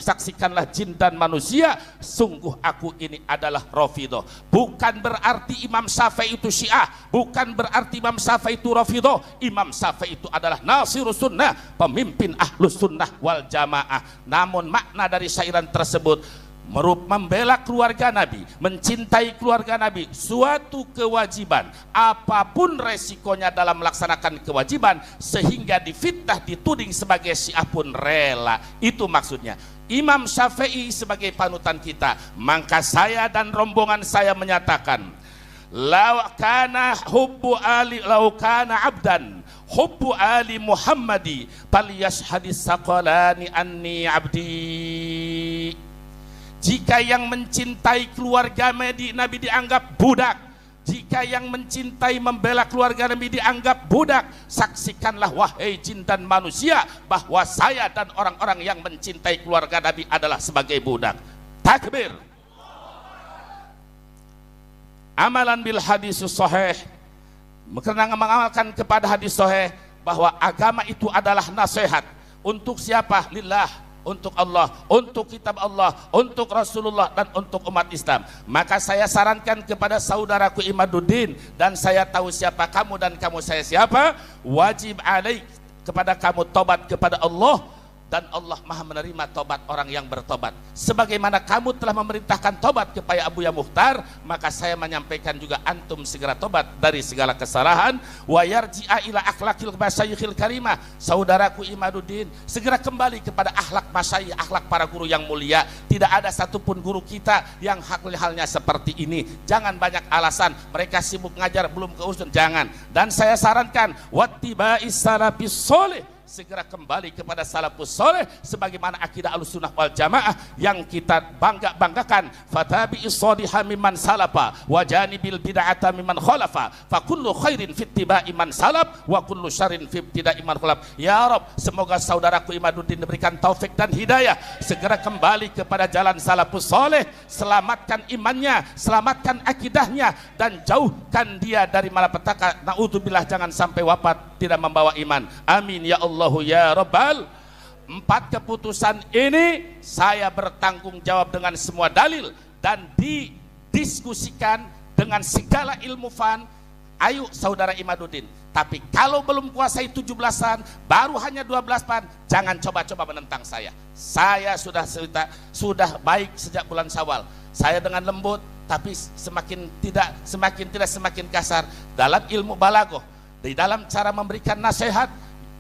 saksikanlah jin dan manusia, sungguh aku ini adalah Rafidah. Bukan berarti Imam Syafi'i itu Syiah, bukan berarti Imam Syafi'i itu Rafidah. Imam Syafi'i itu adalah Nasirus Sunnah, pemimpin Ahlus Sunnah wal Jamaah. Namun makna dari syairan tersebut, membela keluarga Nabi, mencintai keluarga Nabi, suatu kewajiban, apapun resikonya dalam melaksanakan kewajiban, sehingga difitnah dituding sebagai Syiah pun rela. Itu maksudnya. Imam Syafi'i sebagai panutan kita, maka saya dan rombongan saya menyatakan, lau kana abdan hubbu ali Muhammadi falyashhadis saqalani anni abdi. Jika yang mencintai keluarga Nabi dianggap budak, jika yang mencintai membela keluarga Nabi dianggap budak, saksikanlah wahai jin dan manusia bahwa saya dan orang-orang yang mencintai keluarga Nabi adalah sebagai budak. Takbir. Amalan bil hadis sahih, karena mengamalkan kepada hadis sahih bahwa agama itu adalah nasihat. Untuk siapa? Lillah, untuk Allah, untuk kitab Allah, untuk Rasulullah, dan untuk umat Islam. Maka saya sarankan kepada saudaraku Imaduddin, dan saya tahu siapa kamu dan kamu saya siapa, wajib alaik kepada kamu tobat kepada Allah, dan Allah maha menerima tobat orang yang bertobat. Sebagaimana kamu telah memerintahkan tobat kepada Abuya Mukhtar, maka saya menyampaikan juga antum segera tobat dari segala kesalahan. Wa yarji'a ila akhlaqil masyayikhil karimah, saudaraku Imaduddin, segera kembali kepada akhlak masyayikh, akhlak para guru yang mulia. Tidak ada satupun guru kita yang halnya seperti ini. Jangan banyak alasan, mereka sibuk ngajar belum keusun, jangan. Dan saya sarankan wattiba'is salafis sholih, segera kembali kepada salafus soleh sebagaimana akidah Ahlussunnah wal Jamaah yang kita banggakan. Fatabi'is shaliha mimman salafa wa janibil bid'ata mimman khalafa fa kullu khairin fi ittiba'i man salaf wa kullu syarrin fi ibtida'i man khalaf. Ya Rabb, semoga saudaraku Imaduddin diberikan taufik dan hidayah, segera kembali kepada jalan salafus soleh, selamatkan imannya, selamatkan akidahnya, dan jauhkan dia dari malapetaka. Naudzubillah, jangan sampai wafat tidak membawa iman. Amin ya Allahu ya Rabbal. 4 keputusan ini saya bertanggung jawab dengan semua dalil dan didiskusikan dengan segala ilmu fan. Ayo saudara Imaduddin, tapi kalau belum kuasai 17-an, baru hanya 12-an, jangan coba-coba menentang saya. Saya sudah baik sejak bulan Syawal. Saya dengan lembut, tapi semakin tidak semakin kasar dalam ilmu balaghah. Di dalam cara memberikan nasihat,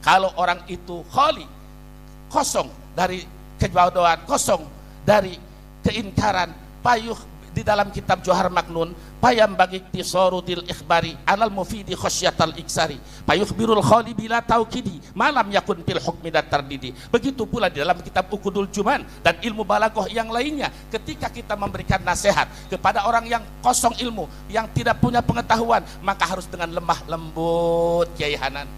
kalau orang itu khali, kosong dari kebodohan, kosong dari keingkaran, payuh di dalam kitab Johar Maknun, payam bagi tisorudil ikhbari alal mufidi khosyatal iksari, payuh birul khali bila taukidi malam yakun pil hukmi dan tardidi. Begitu pula di dalam kitab Ukudul Juman dan ilmu balaghah yang lainnya. Ketika kita memberikan nasihat kepada orang yang kosong ilmu, yang tidak punya pengetahuan, maka harus dengan lemah lembut, Kiai Hanan.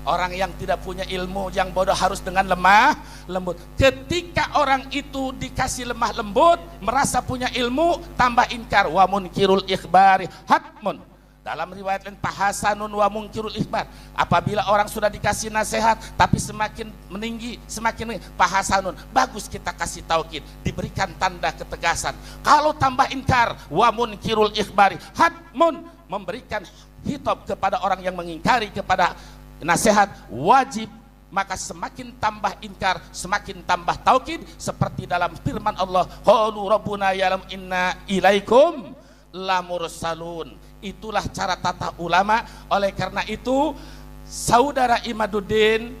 Orang yang tidak punya ilmu, yang bodoh, harus dengan lemah lembut. Ketika orang itu dikasih lemah lembut, merasa punya ilmu, tambah ingkar. Wa munkirul ikhbari hatmun. Dalam riwayat lain, pahasanun wa munkirul ikhbar. Apabila orang sudah dikasih nasihat, tapi semakin meninggi, semakin pahasanun, bagus kita kasih taukid, diberikan tanda ketegasan. Kalau tambah ingkar, wa munkirul ikhbari hatmun, memberikan hitop kepada orang yang mengingkari kepada nasihat wajib, maka semakin tambah inkar, semakin tambah taukid, seperti dalam firman Allah, qalu rabbuna ya'lam inna ilaikum lamursalun. Itulah cara tata ulama. Oleh karena itu, saudara Imaduddin,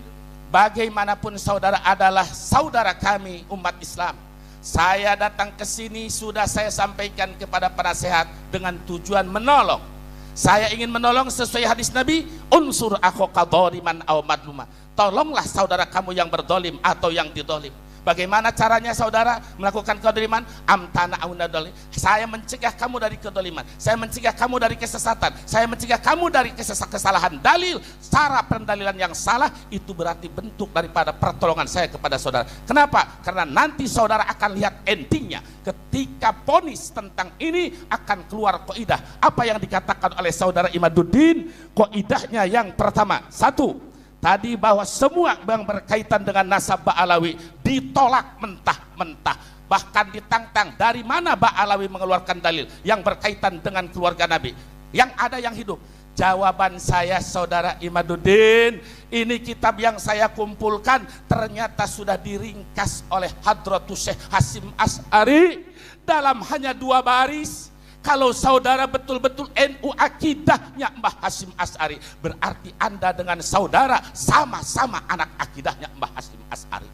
bagaimanapun saudara adalah saudara kami umat Islam. Saya datang ke sini sudah saya sampaikan kepada penasehat dengan tujuan menolong. Saya ingin menolong sesuai hadis Nabi, unsur akhaka dhaliman aw madluma. Tolonglah saudara kamu yang berdolim atau yang didolim. Bagaimana caranya saudara melakukan kedoliman? Amtana aunadoli. Saya mencegah kamu dari kedoliman. Saya mencegah kamu dari kesesatan. Saya mencegah kamu dari kesalahan dalil. Cara pendalilan yang salah itu berarti bentuk daripada pertolongan saya kepada saudara. Kenapa? Karena nanti saudara akan lihat endingnya. Ketika vonis tentang ini akan keluar kaidah. Apa yang dikatakan oleh saudara Imaduddin? Kaidahnya yang pertama, satu, tadi bahwa semua yang berkaitan dengan nasab Ba'alawi ditolak mentah-mentah, bahkan ditantang. Dari mana Ba'alawi mengeluarkan dalil yang berkaitan dengan keluarga Nabi? Yang ada yang hidup. Jawaban saya saudara Imaduddin, ini kitab yang saya kumpulkan ternyata sudah diringkas oleh Hadratus Syekh Hasyim Asy'ari dalam hanya 2 baris. Kalau saudara betul-betul NU akidahnya Mbah Hasyim Asy'ari, berarti Anda dengan saudara sama-sama anak akidahnya Mbah Hasyim Asy'ari.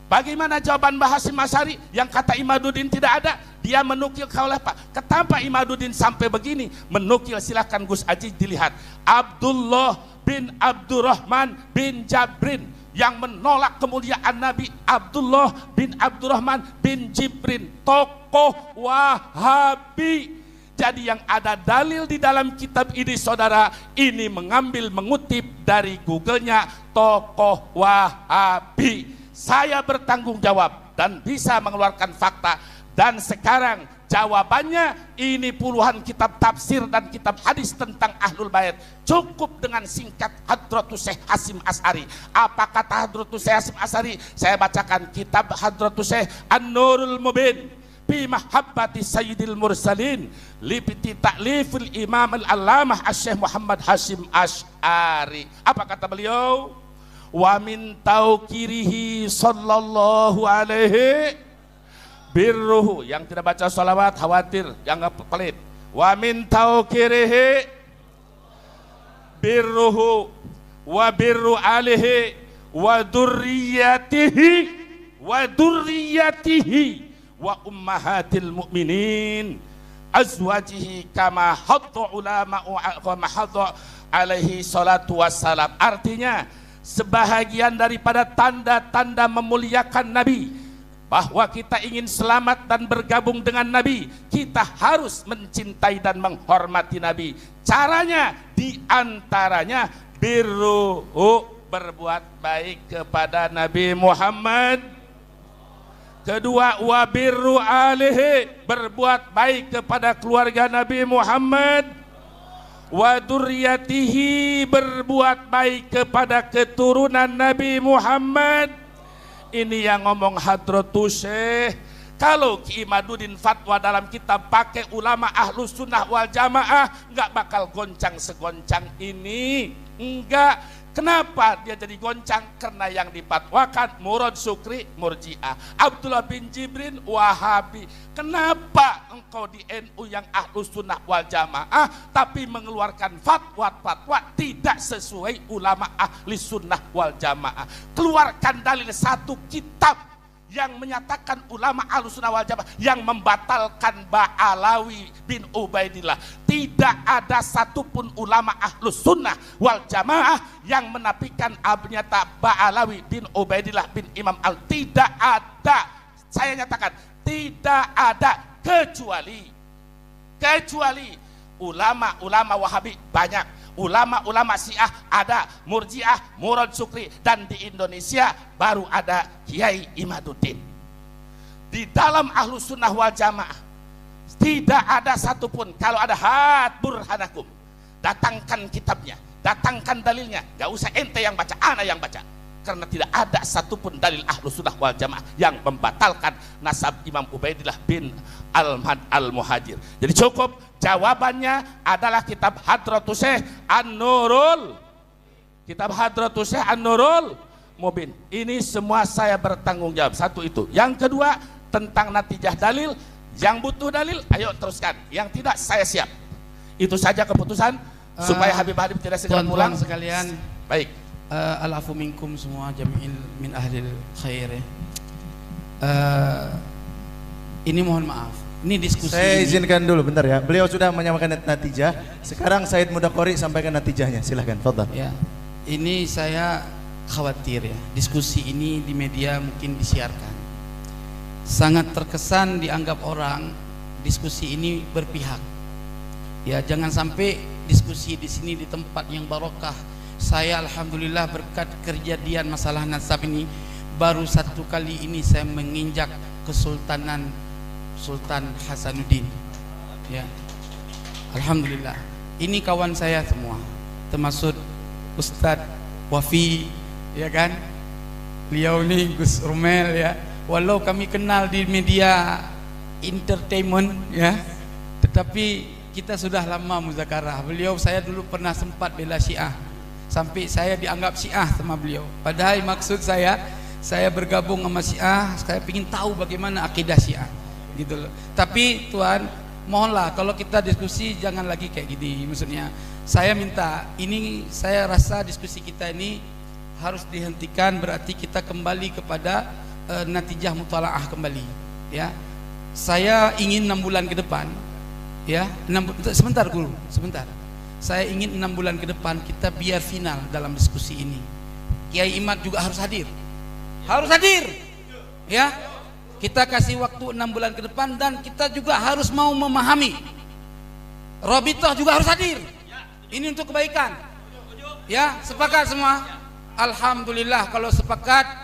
Bagaimana jawaban Mbah Hasyim Asy'ari yang kata Imaduddin tidak ada? Dia menukil kaulah Pak. Kenapa Imaduddin sampai begini? Menukil, silakan Gus Aji dilihat. Abdullah bin Abdurrahman bin Jabrin yang menolak kemuliaan Nabi, Abdullah bin Abdurrahman bin Jibrin, tokoh Wahabi. Jadi yang ada dalil di dalam kitab ini saudara, ini mengutip dari Google-nya tokoh Wahabi. Saya bertanggung jawab dan bisa mengeluarkan fakta. Dan sekarang jawabannya, ini puluhan kitab tafsir dan kitab hadis tentang Ahlul Bait. Cukup dengan singkat Hadratus Syekh Hasyim Asy'ari. Apa kata Hadratus Syekh Hasyim Asy'ari? Saya bacakan kitab Hadratus Syekh An-Nurul Mubin fi mahabbati Sayyidil Mursalin li ta'lifil Imam Al-Allamah Asy-Syaikh Muhammad Hasyim Asy'ari. Apa kata beliau? Wa min tauqirihi sallallahu alaihi birruhu, yang tidak baca salawat khawatir, yang pelit. Wa min tauqirihi birruhu wa birru alihi wa durriyatihi wa ummahatil mu'minin azwajihi kama hadda ulama wa mahadda alaihi salatu wassalam. Artinya, sebahagian daripada tanda-tanda memuliakan Nabi, bahwa kita ingin selamat dan bergabung dengan Nabi, kita harus mencintai dan menghormati Nabi. Caranya diantaranya birruhu, berbuat baik kepada Nabi Muhammad. Kedua, wa birru alihi, berbuat baik kepada keluarga Nabi Muhammad. Wa durriyatihi, berbuat baik kepada keturunan Nabi Muhammad. Ini yang ngomong Hadratus Syekh. Kalau Ki Imaduddin fatwa dalam kitab pakai ulama Ahlus Sunnah wal Jamaah, nggak bakal goncang segoncang ini. Enggak. Kenapa dia jadi goncang? Karena yang dipatwakan Murad Sukri Murji'ah, Abdullah bin Jibrin Wahabi. Kenapa engkau di NU yang Ahlus Sunnah wal Jamaah tapi mengeluarkan fatwa-fatwa tidak sesuai ulama Ahli Sunnah wal Jamaah? Keluarkan dalil satu kitab yang menyatakan ulama Ahlus Sunnah wal Jamaah yang membatalkan Ba'alawi bin Ubaidillah. Tidak ada satupun ulama Ahlus Sunnah wal Jamaah yang menafikan abnyata Ba'alawi bin Ubaidillah bin Imam Al. Tidak ada. Saya nyatakan tidak ada, kecuali ulama-ulama Wahabi banyak. Ulama-ulama Syiah ada, Murji'ah, Murad Sukri, dan di Indonesia baru ada Kiai Imaduddin. Di dalam Ahlus Sunnah wal Jamaah tidak ada satupun. Kalau ada, hat burhanakum, datangkan kitabnya, datangkan dalilnya. Gak usah ente yang baca, ana yang baca. Karena tidak ada satupun dalil Ahlus Sunnah wal Jamaah yang membatalkan nasab Imam Ubaidillah bin Al-Muhajir. Jadi cukup, jawabannya adalah kitab Hadratus Syekh An-Nurul kitab Hadratus Syekh An-Nurul Mubin. Ini semua saya bertanggung jawab. Satu itu. Yang kedua tentang natijah dalil. Yang butuh dalil, ayo teruskan. Yang tidak, saya siap. Itu saja keputusan supaya Habib tidak segera pulang. Sekalian. Baik. Al-afu minkum semua jami'il min ahlil khair ya. Ini mohon maaf. Ini diskusi. Saya izinkan dulu bentar ya. Beliau sudah menyamakan natijah. Sekarang Said Mudakori sampaikan natijahnya. Silahkan, fadhal. Ya. Ini saya khawatir ya. Diskusi ini di media mungkin disiarkan. Sangat terkesan dianggap orang diskusi ini berpihak. Ya, jangan sampai diskusi di sini di tempat yang barokah. Saya alhamdulillah berkat kejadian masalah nasab ini baru satu kali ini saya menginjak kesultanan Sultan Hasanuddin. Ya. Alhamdulillah. Ini kawan saya semua, termasuk Ustadz Wafi, ya kan? Beliau ini Gus Romel ya. Walau kami kenal di media entertainment ya, tetapi kita sudah lama muzakarah. Beliau saya dulu pernah sempat bela Syiah. Sampai saya dianggap Syiah sama beliau. Padahal maksud saya bergabung sama Syiah, saya ingin tahu bagaimana akidah Syiah. Gitu loh. Tapi Tuhan, mohonlah kalau kita diskusi jangan lagi kayak gini. Maksudnya saya minta, ini saya rasa diskusi kita ini harus dihentikan, berarti kita kembali kepada natijah mutalaah kembali. Ya, saya ingin 6 bulan ke depan, ya, sebentar guru, sebentar. Saya ingin 6 bulan ke depan kita biar final dalam diskusi ini. Kiai Imad juga harus hadir, ya. Kita kasih waktu 6 bulan ke depan dan kita juga harus mau memahami. Rabithah juga harus hadir. Ini untuk kebaikan. Ya, sepakat semua? Alhamdulillah kalau sepakat.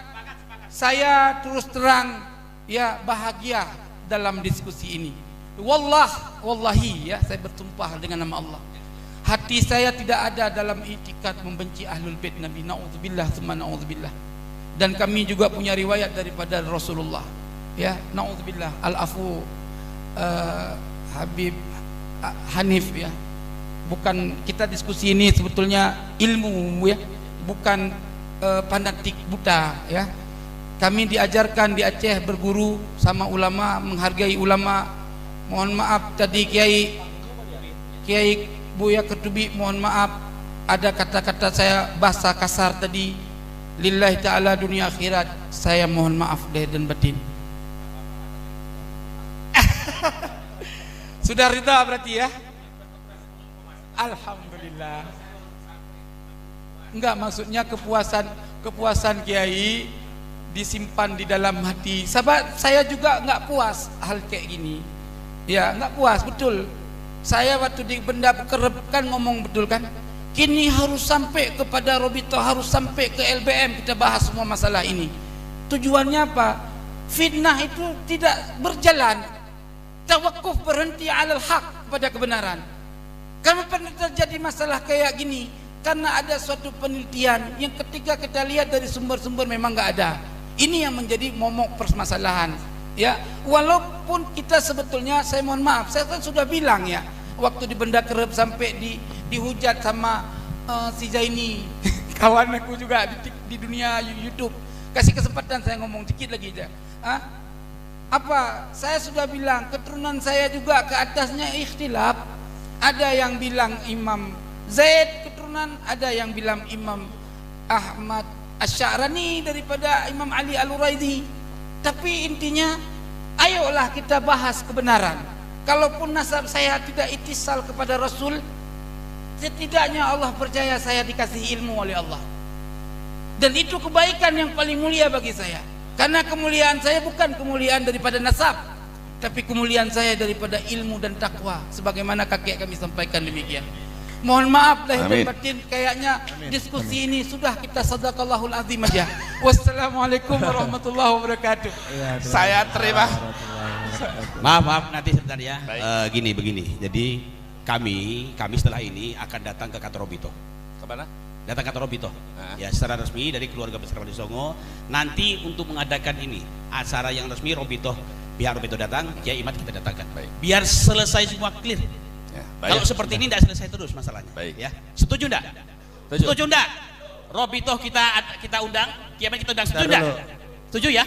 Saya terus terang ya bahagia dalam diskusi ini. Wallahi ya, saya bertumpah dengan nama Allah. Hati saya tidak ada dalam i'tikad membenci ahlul bait Nabi, naudzubillah tsumma naudzubillah. Dan kami juga punya riwayat daripada Rasulullah. Ya, naudzubillah. Al-afu Habib Hanif ya. Bukan kita diskusi ini sebetulnya ilmu ya, bukan fanatik buta ya. Kami diajarkan di Aceh berguru sama ulama, menghargai ulama. Mohon maaf tadi Kiai Buya Ketubi, mohon maaf ada kata-kata saya bahasa kasar tadi. Lillahi ta'ala dunia akhirat, saya mohon maaf lahir dan batin. Sudah rida berarti ya? Alhamdulillah. Enggak, maksudnya kepuasan Kiai disimpan di dalam hati. Sahabat, saya juga enggak puas hal kayak gini. Ya, enggak puas, betul. Saya waktu di benda kerep kan ngomong betul kan? Kini harus sampai kepada Rabithah, harus sampai ke LBM, kita bahas semua masalah ini. Tujuannya apa? Fitnah itu tidak berjalan. Tawakuf, berhenti alal haq, pada kebenaran. Kenapa terjadi masalah kayak gini? Karena ada suatu penelitian yang ketika kita lihat dari sumber-sumber memang nggak ada. Ini yang menjadi momok permasalahan. Ya, walaupun kita sebetulnya, saya mohon maaf, saya kan sudah bilang ya, waktu di Benda Kerep sampai dihujat sama si Zaini, kawan aku juga di dunia YouTube. Kasih kesempatan saya ngomong dikit lagi aja. Apa? Saya sudah bilang keturunan saya juga ke atasnya ikhtilaf. Ada yang bilang Imam Zaid keturunan, ada yang bilang Imam Ahmad Asy-Sya'rani daripada Imam Ali Al-Uraidi. Tapi intinya, ayolah kita bahas kebenaran. Kalaupun nasab saya tidak ittisal kepada Rasul, setidaknya Allah percaya saya dikasih ilmu oleh Allah. Dan itu kebaikan yang paling mulia bagi saya. Karena kemuliaan saya bukan kemuliaan daripada nasab, tapi kemuliaan saya daripada ilmu dan takwa, sebagaimana kakek kami sampaikan demikian. Mohon maaf lahir dan batin, kayaknya diskusi ini sudah kita sadaqallahul azim aja. Wassalamualaikum warahmatullahi wabarakatuh. Saya terima. Maaf nanti sebentar ya. Begini. Jadi kami setelah ini akan datang ke kantor Rabithah. Kemana? Datang ke kantor Rabithah. Ya, secara resmi dari keluarga besar Wali Songo. Nanti untuk mengadakan ini acara yang resmi Rabithah, pihak Rabithah datang, Kiai Imad kita datangkan. Baik. Biar selesai semua clear. Ya, kalau seperti ini tidak selesai terus masalahnya. Baik. Ya. Setuju enggak? Setuju enggak? Robitoh kita undang, Kiai Imad kita undang. Setuju enggak? Setuju ya?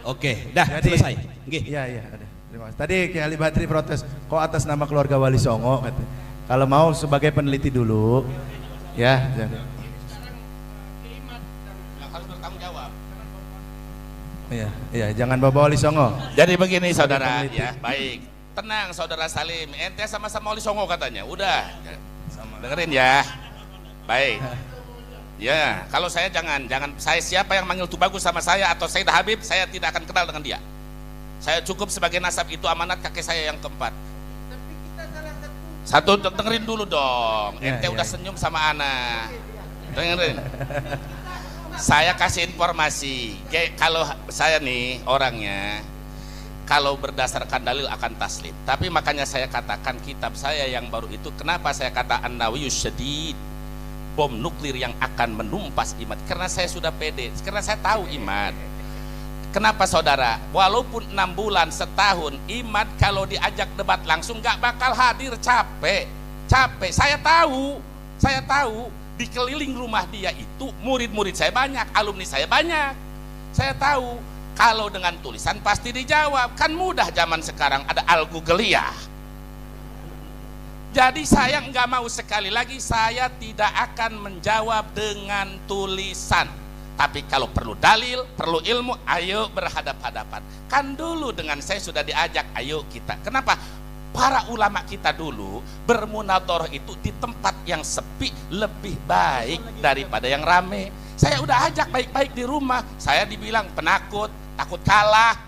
Oke, dah selesai. Nggih. Iya, ada. Terima kasih. Tadi Kiai Ali Badri protes, kok atas nama keluarga Wali Songo katanya. Kalau mau sebagai peneliti dulu, ya. Harus bertanggung jawab. Iya, jangan bawa Wali Songo. Jadi begini saudara, ya baik. Tenang saudara Salim, ente sama-sama Wali Songo katanya. Udah, dengerin ya. Baik. Ya, kalau saya jangan saya siapa yang manggil Tubagus sama saya atau Said Habib, saya tidak akan kenal dengan dia. Saya cukup sebagai nasab, itu amanat kakek saya yang keempat. Satu, dengerin dulu dong. Ente udah senyum sama ana. Dengerin. Saya kasih informasi. Kalau saya nih orangnya, kalau berdasarkan dalil akan taslim. Tapi makanya saya katakan kitab saya yang baru itu, kenapa saya kata An-Nawiyus Syadid, bom nuklir yang akan menumpas Imad, karena saya sudah pede, karena saya tahu Imad. Kenapa saudara? Walaupun 6 bulan, setahun, Imad kalau diajak debat langsung gak bakal hadir, capek. Saya tahu di keliling rumah dia itu murid-murid saya banyak, alumni saya banyak. Saya tahu kalau dengan tulisan pasti dijawab, kan mudah zaman sekarang ada Al-Googliyah. Jadi saya nggak mau, sekali lagi saya tidak akan menjawab dengan tulisan. Tapi kalau perlu dalil, perlu ilmu, ayo berhadap-hadapan. Kan dulu dengan saya sudah diajak, ayo kita. Kenapa? Para ulama kita dulu bermunadharah itu di tempat yang sepi lebih baik daripada yang rame. Saya udah ajak baik-baik di rumah. Saya dibilang penakut, takut kalah.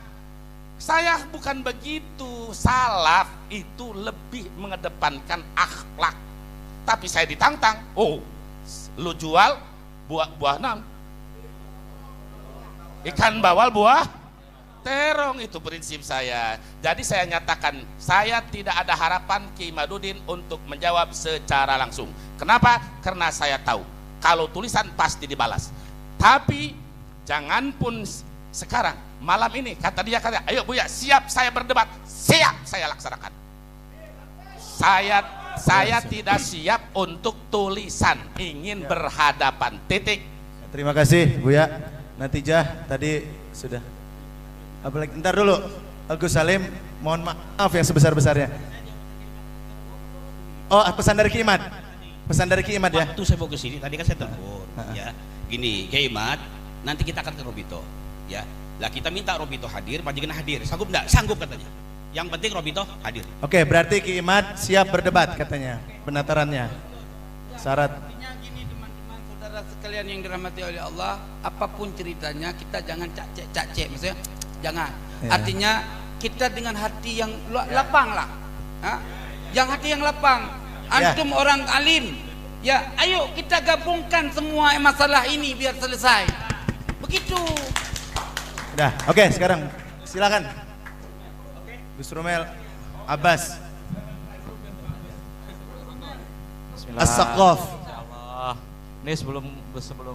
Saya bukan begitu. Salaf itu lebih mengedepankan akhlak. Tapi saya ditantang, oh, lu jual buah nam, ikan bawal buah terong, itu prinsip saya. Jadi saya nyatakan, saya tidak ada harapan Kiai Imaduddin untuk menjawab secara langsung. Kenapa? Karena saya tahu kalau tulisan pasti dibalas. Tapi jangan pun sekarang, malam ini kata dia, ayo Buya, siap saya berdebat, siap saya laksanakan. Saya tidak siap untuk tulisan, ingin berhadapan, titik. Terima kasih Buya. Natijah tadi sudah. Apalagi ntar dulu, Agus Salim, mohon maaf yang sebesar-besarnya. Oh, pesan dari Kiai Imad. Pesan dari Kiai Imad ya. Waktu saya mau ke sini tadi kan saya telepon, ya. Gini, Kiai Imad, nanti kita akan ke Robito, ya. Lah kita minta Robito hadir, panjenengan hadir. Sanggup enggak? Sanggup katanya. Yang penting Robito hadir. Oke, berarti Kiai Imad siap berdebat katanya. Penatarannya. Syarat. Sekalian yang dirahmati oleh Allah, apapun ceritanya kita jangan cacek, maksudnya jangan. Ya. Artinya kita dengan hati yang lapang lah, yang hati yang lapang. Antum orang alim, ya ayo kita gabungkan semua masalah ini biar selesai. Begitu. Udah, oke, sekarang silakan. Gus Romel Abbas. As-Saqaf. Ini sebelum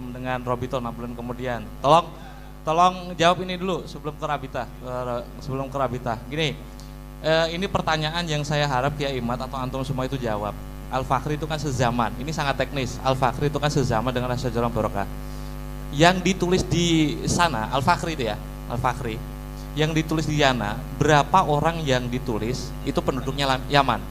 dengan Robito 6 bulan kemudian, tolong jawab ini dulu sebelum ke Rabita. Gini, ini pertanyaan yang saya harap Kiai Imad atau antum semua itu jawab. Al-Fakhri itu kan sezaman, ini sangat teknis. Al-Fakhri itu kan sezaman dengan Asy-Syajarah Barokah. Yang ditulis di sana, Al-Fakhri itu ya, Al-Fakhri. Yang ditulis di Yana, berapa orang yang ditulis itu penduduknya Yaman?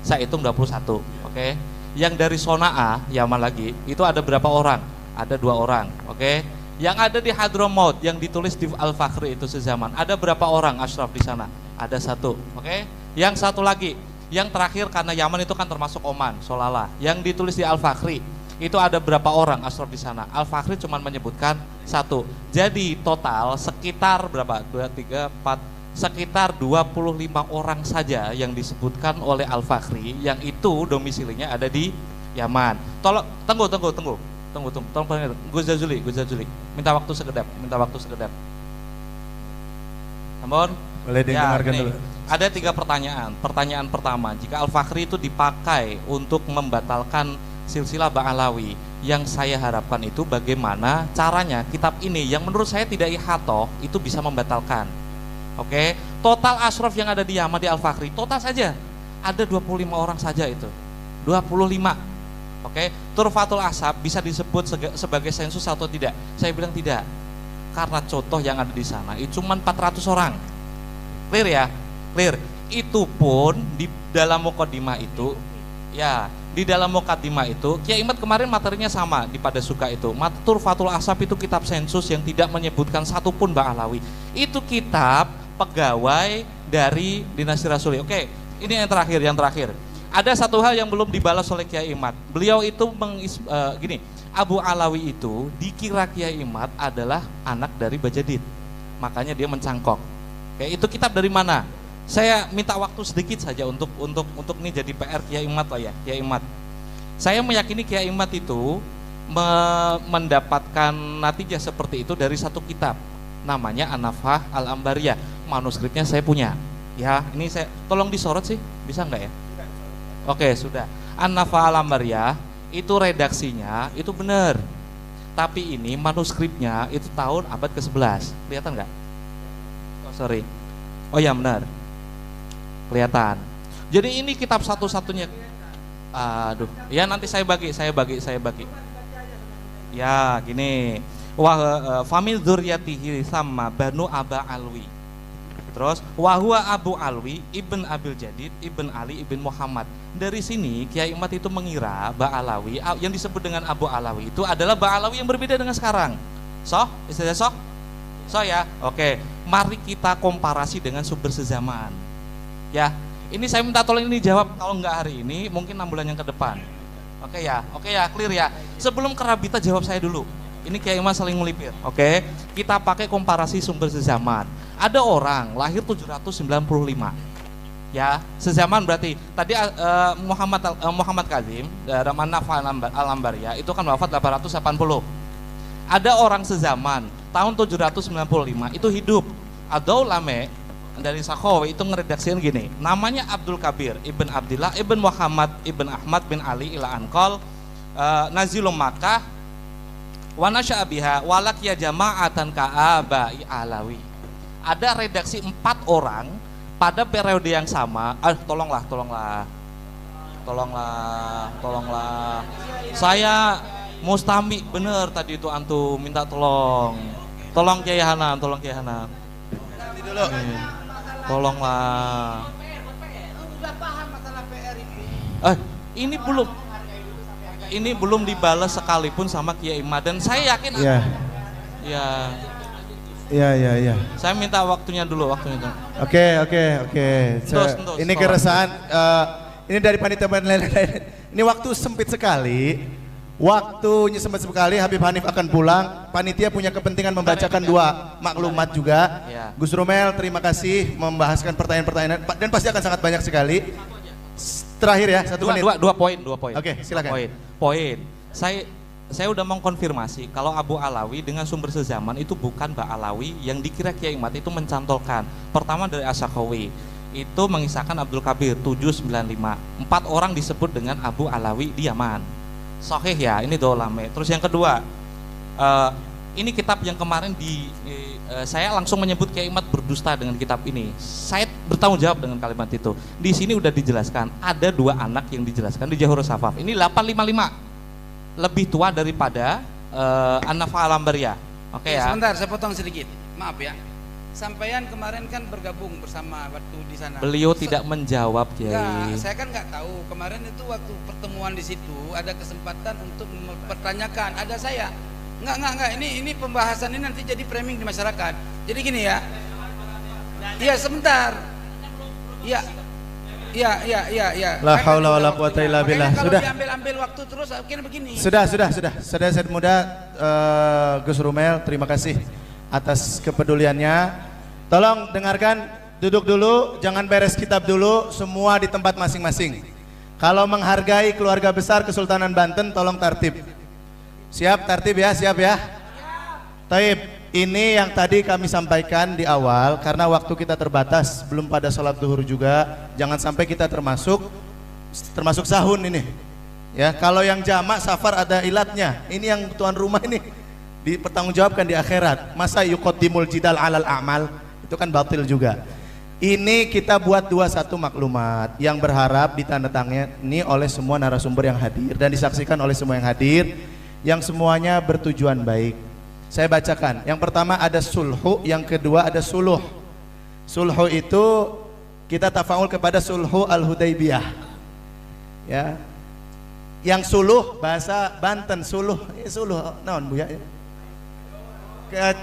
Saya hitung 21, oke? Yang dari Sona'a, Yaman lagi, itu ada berapa orang? Ada 2 orang, oke? Yang ada di Hadramaut, yang ditulis di Al-Fakhri itu sezaman, ada berapa orang Ashraf di sana? Ada 1, oke? Yang satu lagi, yang terakhir karena Yaman itu kan termasuk Oman, Solala. Yang ditulis di Al-Fakhri, itu ada berapa orang Ashraf di sana? Al-Fakhri cuma menyebutkan 1. Jadi total sekitar berapa? 2, 3, 4, sekitar 25 orang saja yang disebutkan oleh Al-Fakhri yang itu domisilinya ada di Yaman. Tolong tunggu. Gus Jazuli. Minta waktu sekedap. Namun boleh dengarkan dulu. Ada 3 pertanyaan. Pertanyaan pertama, jika Al-Fakhri itu dipakai untuk membatalkan silsilah Ba'alawi, yang saya harapkan itu bagaimana caranya kitab ini yang menurut saya tidak ihatoh itu bisa membatalkan. Oke, total Ashraf yang ada di Yaman di Al-Fakhri, total saja ada 25 orang saja itu. 25. Oke, turfatul asab bisa disebut sebagai sensus atau tidak? Saya bilang tidak. Karena contoh yang ada di sana itu cuma 400 orang. Clear ya? Clear. Itu pun di dalam mukadimah itu, ya, di dalam mukadimah itu Kiai Imad kemarin materinya sama di pada suka itu. Turfatul asab itu kitab sensus yang tidak menyebutkan satupun Mbak Alawi. Itu kitab pegawai dari dinasti Rasuli. Oke, ini yang terakhir. Ada satu hal yang belum dibalas oleh Kiai Imad. Beliau itu gini, Abu Alawi itu dikira Kiai Imad adalah anak dari Bajadid. Makanya dia mencangkok. Oke, itu kitab dari mana? Saya minta waktu sedikit saja untuk ini jadi PR Kiai Imad lah ya, Kiai Imad. Saya meyakini Kiai Imad itu mendapatkan natijah seperti itu dari satu kitab. Namanya An-Nafhah Al-Ambariyah. Manuskripnya saya punya. Ya, ini saya tolong disorot sih, bisa nggak ya? Oke, sudah. An-Nafhah Al-Ambariyah itu redaksinya itu benar. Tapi ini manuskripnya itu tahun abad ke-11. Kelihatan nggak? Oh, sorry. Oh ya, benar. Kelihatan. Jadi ini kitab satu-satunya. Aduh, ya nanti saya bagi. Ya, gini. Famil dzurriyyatihi sama Banu Aba Alwi. Terus wahwa Abu Alwi ibn Abil Jadid ibn Ali ibn Muhammad. Dari sini Kiai Imad itu mengira Ba Alawi yang disebut dengan Abu Alawi itu adalah Ba Alawi yang berbeda dengan sekarang. Istilah ya. Oke, mari kita komparasi dengan sumber sezaman. Ya, ini saya minta tolong ini jawab, kalau enggak hari ini mungkin 6 bulan yang ke depan. Oke ya, clear ya. Sebelum Kerabita jawab saya dulu. Ini Kiai Imad saling melipir. Oke, kita pakai komparasi sumber sezaman. Ada orang lahir 795. Ya, sezaman berarti tadi Muhammad Kazim dalam An-Nafhah Al-Ambariyah itu kan wafat 880. Ada orang sezaman tahun 795 itu hidup. Ada ulama dari Sakhawi itu ngeredaksikan gini, namanya Abdul Kabir ibn Abdillah ibn Muhammad ibn Ahmad bin Ali ila Anqal nazilum Makkah wa nasya'a biha walakiya jama'atan ka'abai Alawi. Ada redaksi 4 orang pada periode yang sama. Tolonglah. Saya mustami bener tadi itu antum minta tolong. Tolong Kiai Hanan. Nanti dulu. Tolonglah. Udah paham masalah PR itu. Ini belum dibalas sekalipun sama Kiai Imad dan saya yakin. Iya. Saya minta waktunya dulu. Oke. Ini keresahan. Ini dari panitia. Ini waktu sempit sekali. Waktunya sempit sekali. Habib Hanif akan pulang. Panitia punya kepentingan membacakan 2 maklumat juga. Ya. Gus Romel, terima kasih membahaskan pertanyaan-pertanyaan dan pasti akan sangat banyak sekali. Terakhir ya, 1 menit. 2 poin. Oke, silakan. Poin. Saya udah mengkonfirmasi kalau Abu Alawi dengan sumber sezaman itu bukan Ba Alawi yang dikira Kiai Imad itu mencantolkan. Pertama dari As-Sakhawi itu mengisahkan Abdul Kabir 795. 4 orang disebut dengan Abu Alawi di Yaman. Sahih ya, ini dolame. Terus yang kedua, ini kitab yang kemarin saya langsung menyebut Kiai Imad berdusta dengan kitab ini. Saya bertanggung jawab dengan kalimat itu. Di sini udah dijelaskan ada 2 anak yang dijelaskan di Jahurus Safaf. Ini 855. Lebih tua daripada An-Nafhah Al-Ambariyah. Oke ya. Sebentar, saya potong sedikit. Maaf ya. Sampaian kemarin kan bergabung bersama waktu di sana. Beliau tidak menjawab, Kiai. Enggak, saya kan nggak tahu. Kemarin itu waktu pertemuan di situ ada kesempatan untuk mempertanyakan. Ada saya. Enggak. Ini pembahasan ini nanti jadi framing di masyarakat. Jadi gini ya. Iya, sebentar. Iya. La haula wala quwata illa billah. Kalau Sudah. diambil waktu terus akhirnya begini. Sudah. Saya muda Gus Rumel, terima kasih atas kepeduliannya. Tolong dengarkan, duduk dulu, jangan beres kitab dulu, semua di tempat masing-masing. Kalau menghargai keluarga besar Kesultanan Banten, tolong tertib. Siap ya? Taib. Ini yang tadi kami sampaikan di awal, karena waktu kita terbatas, belum pada sholat duhur juga, jangan sampai kita termasuk sahun ini. Ya, kalau yang jamak safar ada ilatnya. Ini yang tuan rumah ini dipertanggungjawabkan di akhirat. Masa yuqaddimul jidal alal a'mal, itu kan batil juga. Ini kita buat 21 maklumat yang berharap ditandatangani oleh semua narasumber yang hadir dan disaksikan oleh semua yang hadir, yang semuanya bertujuan baik. Saya bacakan. Yang pertama ada sulhu, yang kedua ada suluh. Sulhu itu kita tafaul kepada sulhu al-Hudaybiyah. Ya. Yang suluh bahasa Banten, suluh, suluh naon Bu ya?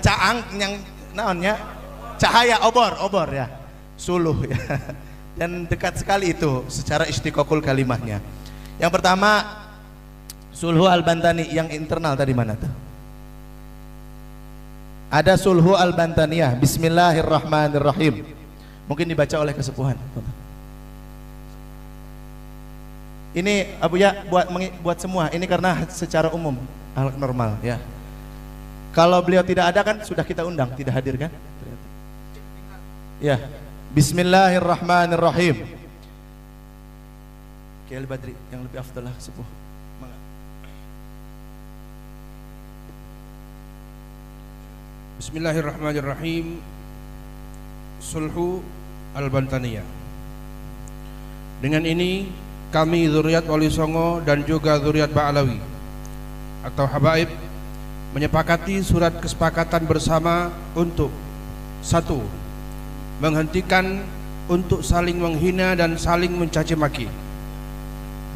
Caang yang naonnya? Cahaya, obor ya. Suluh ya. Dan dekat sekali itu secara istiqaqul kalimahnya. Yang pertama sulhu al-Bantani, yang internal tadi mana tuh? Ada sulhu al-Bantaniyah. Bismillahirrahmanirrahim. Mungkin dibaca oleh kesepuhan. Ini Abu ya buat semua. Ini karena secara umum hal normal ya. Kalau beliau tidak ada kan sudah kita undang, tidak hadir kan? Ya. Bismillahirrahmanirrahim. Kiai Badri yang lebih afdal lah sepuh. Bismillahirrahmanirrahim. Sulhu al-Bantaniyah. Dengan ini kami zuriat Wali Songo dan juga zuriat Ba'alawi atau Habaib menyepakati surat kesepakatan bersama untuk 1. Menghentikan untuk saling menghina dan saling mencaci maki.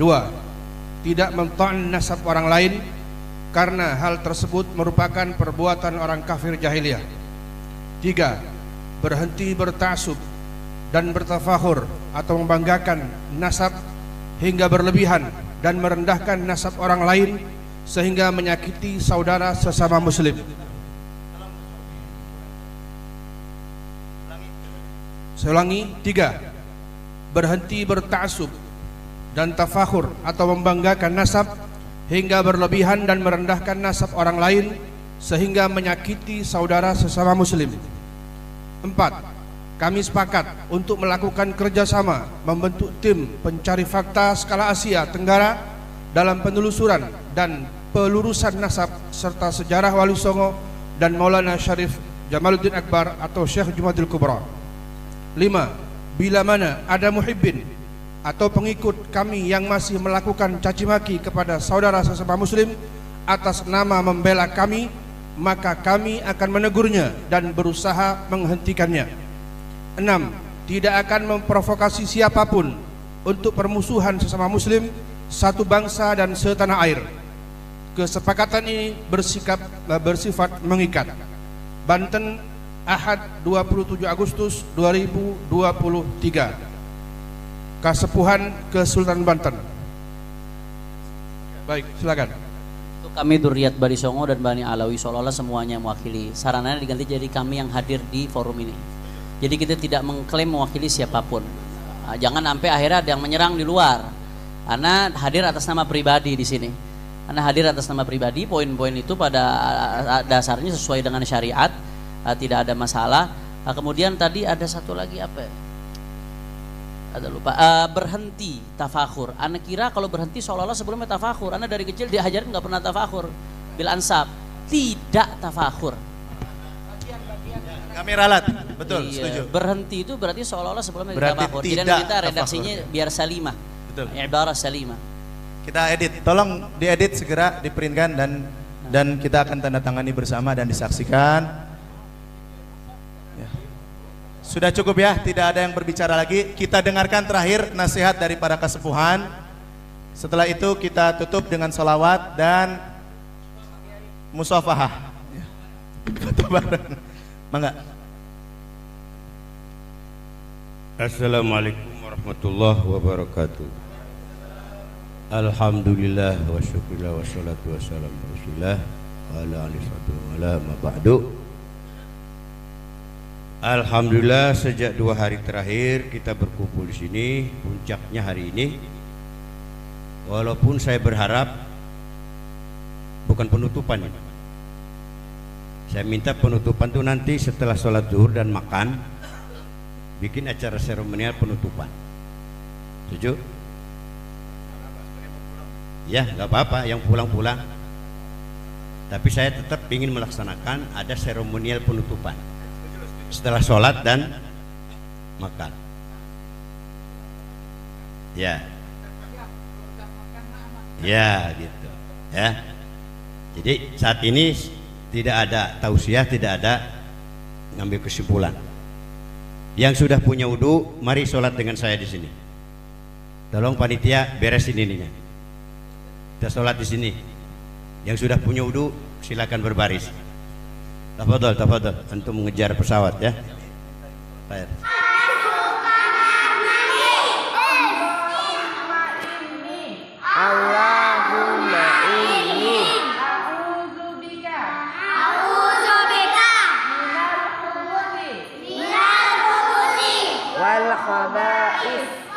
2. Tidak mento'an nasab orang lain karena hal tersebut merupakan perbuatan orang kafir jahiliyah. 3. Berhenti bertaksub dan bertafakhur atau membanggakan nasab hingga berlebihan dan merendahkan nasab orang lain sehingga menyakiti saudara sesama muslim. Saya ulangi, 3. Berhenti bertaksub dan tafakhur atau membanggakan nasab hingga berlebihan dan merendahkan nasab orang lain sehingga menyakiti saudara sesama muslim. 4. Kami sepakat untuk melakukan kerjasama membentuk tim pencari fakta skala Asia Tenggara dalam penelusuran dan pelurusan nasab serta sejarah Wali Songo dan Maulana Syarif Jamaluddin Akbar atau Syekh Jumadil Kubra. 5. Bila mana ada muhibbin atau pengikut kami yang masih melakukan caci maki kepada saudara sesama muslim atas nama membela kami, maka kami akan menegurnya dan berusaha menghentikannya. 6. Tidak akan memprovokasi siapapun untuk permusuhan sesama muslim, satu bangsa dan setanah air. Kesepakatan ini bersifat mengikat. Banten, Ahad 27 Agustus 2023. Kasepuhan Kesultanan Banten. Baik, silakan. Untuk kami Dzurriyyat Bani Songo dan Bani Alawi seolah-olah semuanya mewakili. Sarananya diganti jadi kami yang hadir di forum ini. Jadi kita tidak mengklaim mewakili siapapun. Nah, jangan sampai akhirnya ada yang menyerang di luar. Karena hadir atas nama pribadi di sini. Karena hadir atas nama pribadi, poin-poin itu pada dasarnya sesuai dengan syariat. Tidak ada masalah. Kemudian tadi ada satu lagi apa ya? Ada lupa. Berhenti tafakhur. Ana kira kalau berhenti seolah-olah sebelumnya tafakhur. Ana dari kecil diajarin nggak pernah tafakhur bil ansab. Tidak tafakhur. Kami ralat, betul, iya, setuju. Berhenti itu berarti seolah-olah sebelumnya tafakhur. Jadi kita redaksinya tafakhur. Biar salimah. Betul. Ibarat salimah. Kita edit. Tolong diedit segera, diprintkan dan kita akan tanda tangani bersama dan disaksikan. Sudah cukup ya, tidak ada yang berbicara lagi. Kita dengarkan terakhir nasihat dari para kesepuhan. Setelah itu kita tutup dengan salawat dan musafahah. Foto bareng. Mangga. Assalamualaikum warahmatullahi wabarakatuh. Alhamdulillah wa syukurillah wa salatu wa salam rasulillah wa ala alihi wa ala ma ba'du. Alhamdulillah sejak 2 hari terakhir kita berkumpul di sini, puncaknya hari ini. Walaupun saya berharap bukan penutupan ini. Saya minta penutupan itu nanti setelah sholat zuhur dan makan, bikin acara seremonial penutupan. Setuju? Ya, nggak apa-apa yang pulang-pulang. Tapi saya tetap ingin melaksanakan ada seremonial penutupan. Setelah sholat dan makan. Ya. Ya, gitu. Ya. Jadi saat ini tidak ada tausiah, tidak ada ngambil kesimpulan. Yang sudah punya wudu, mari sholat dengan saya di sini. Tolong panitia beresin ininya. Kita sholat di sini. Yang sudah punya wudu, silakan berbaris. Tafadhol, tafadhol, untuk mengejar pesawat ya. Baik. Allahumma inni a'udzubika minal khubuthi wal khaba'is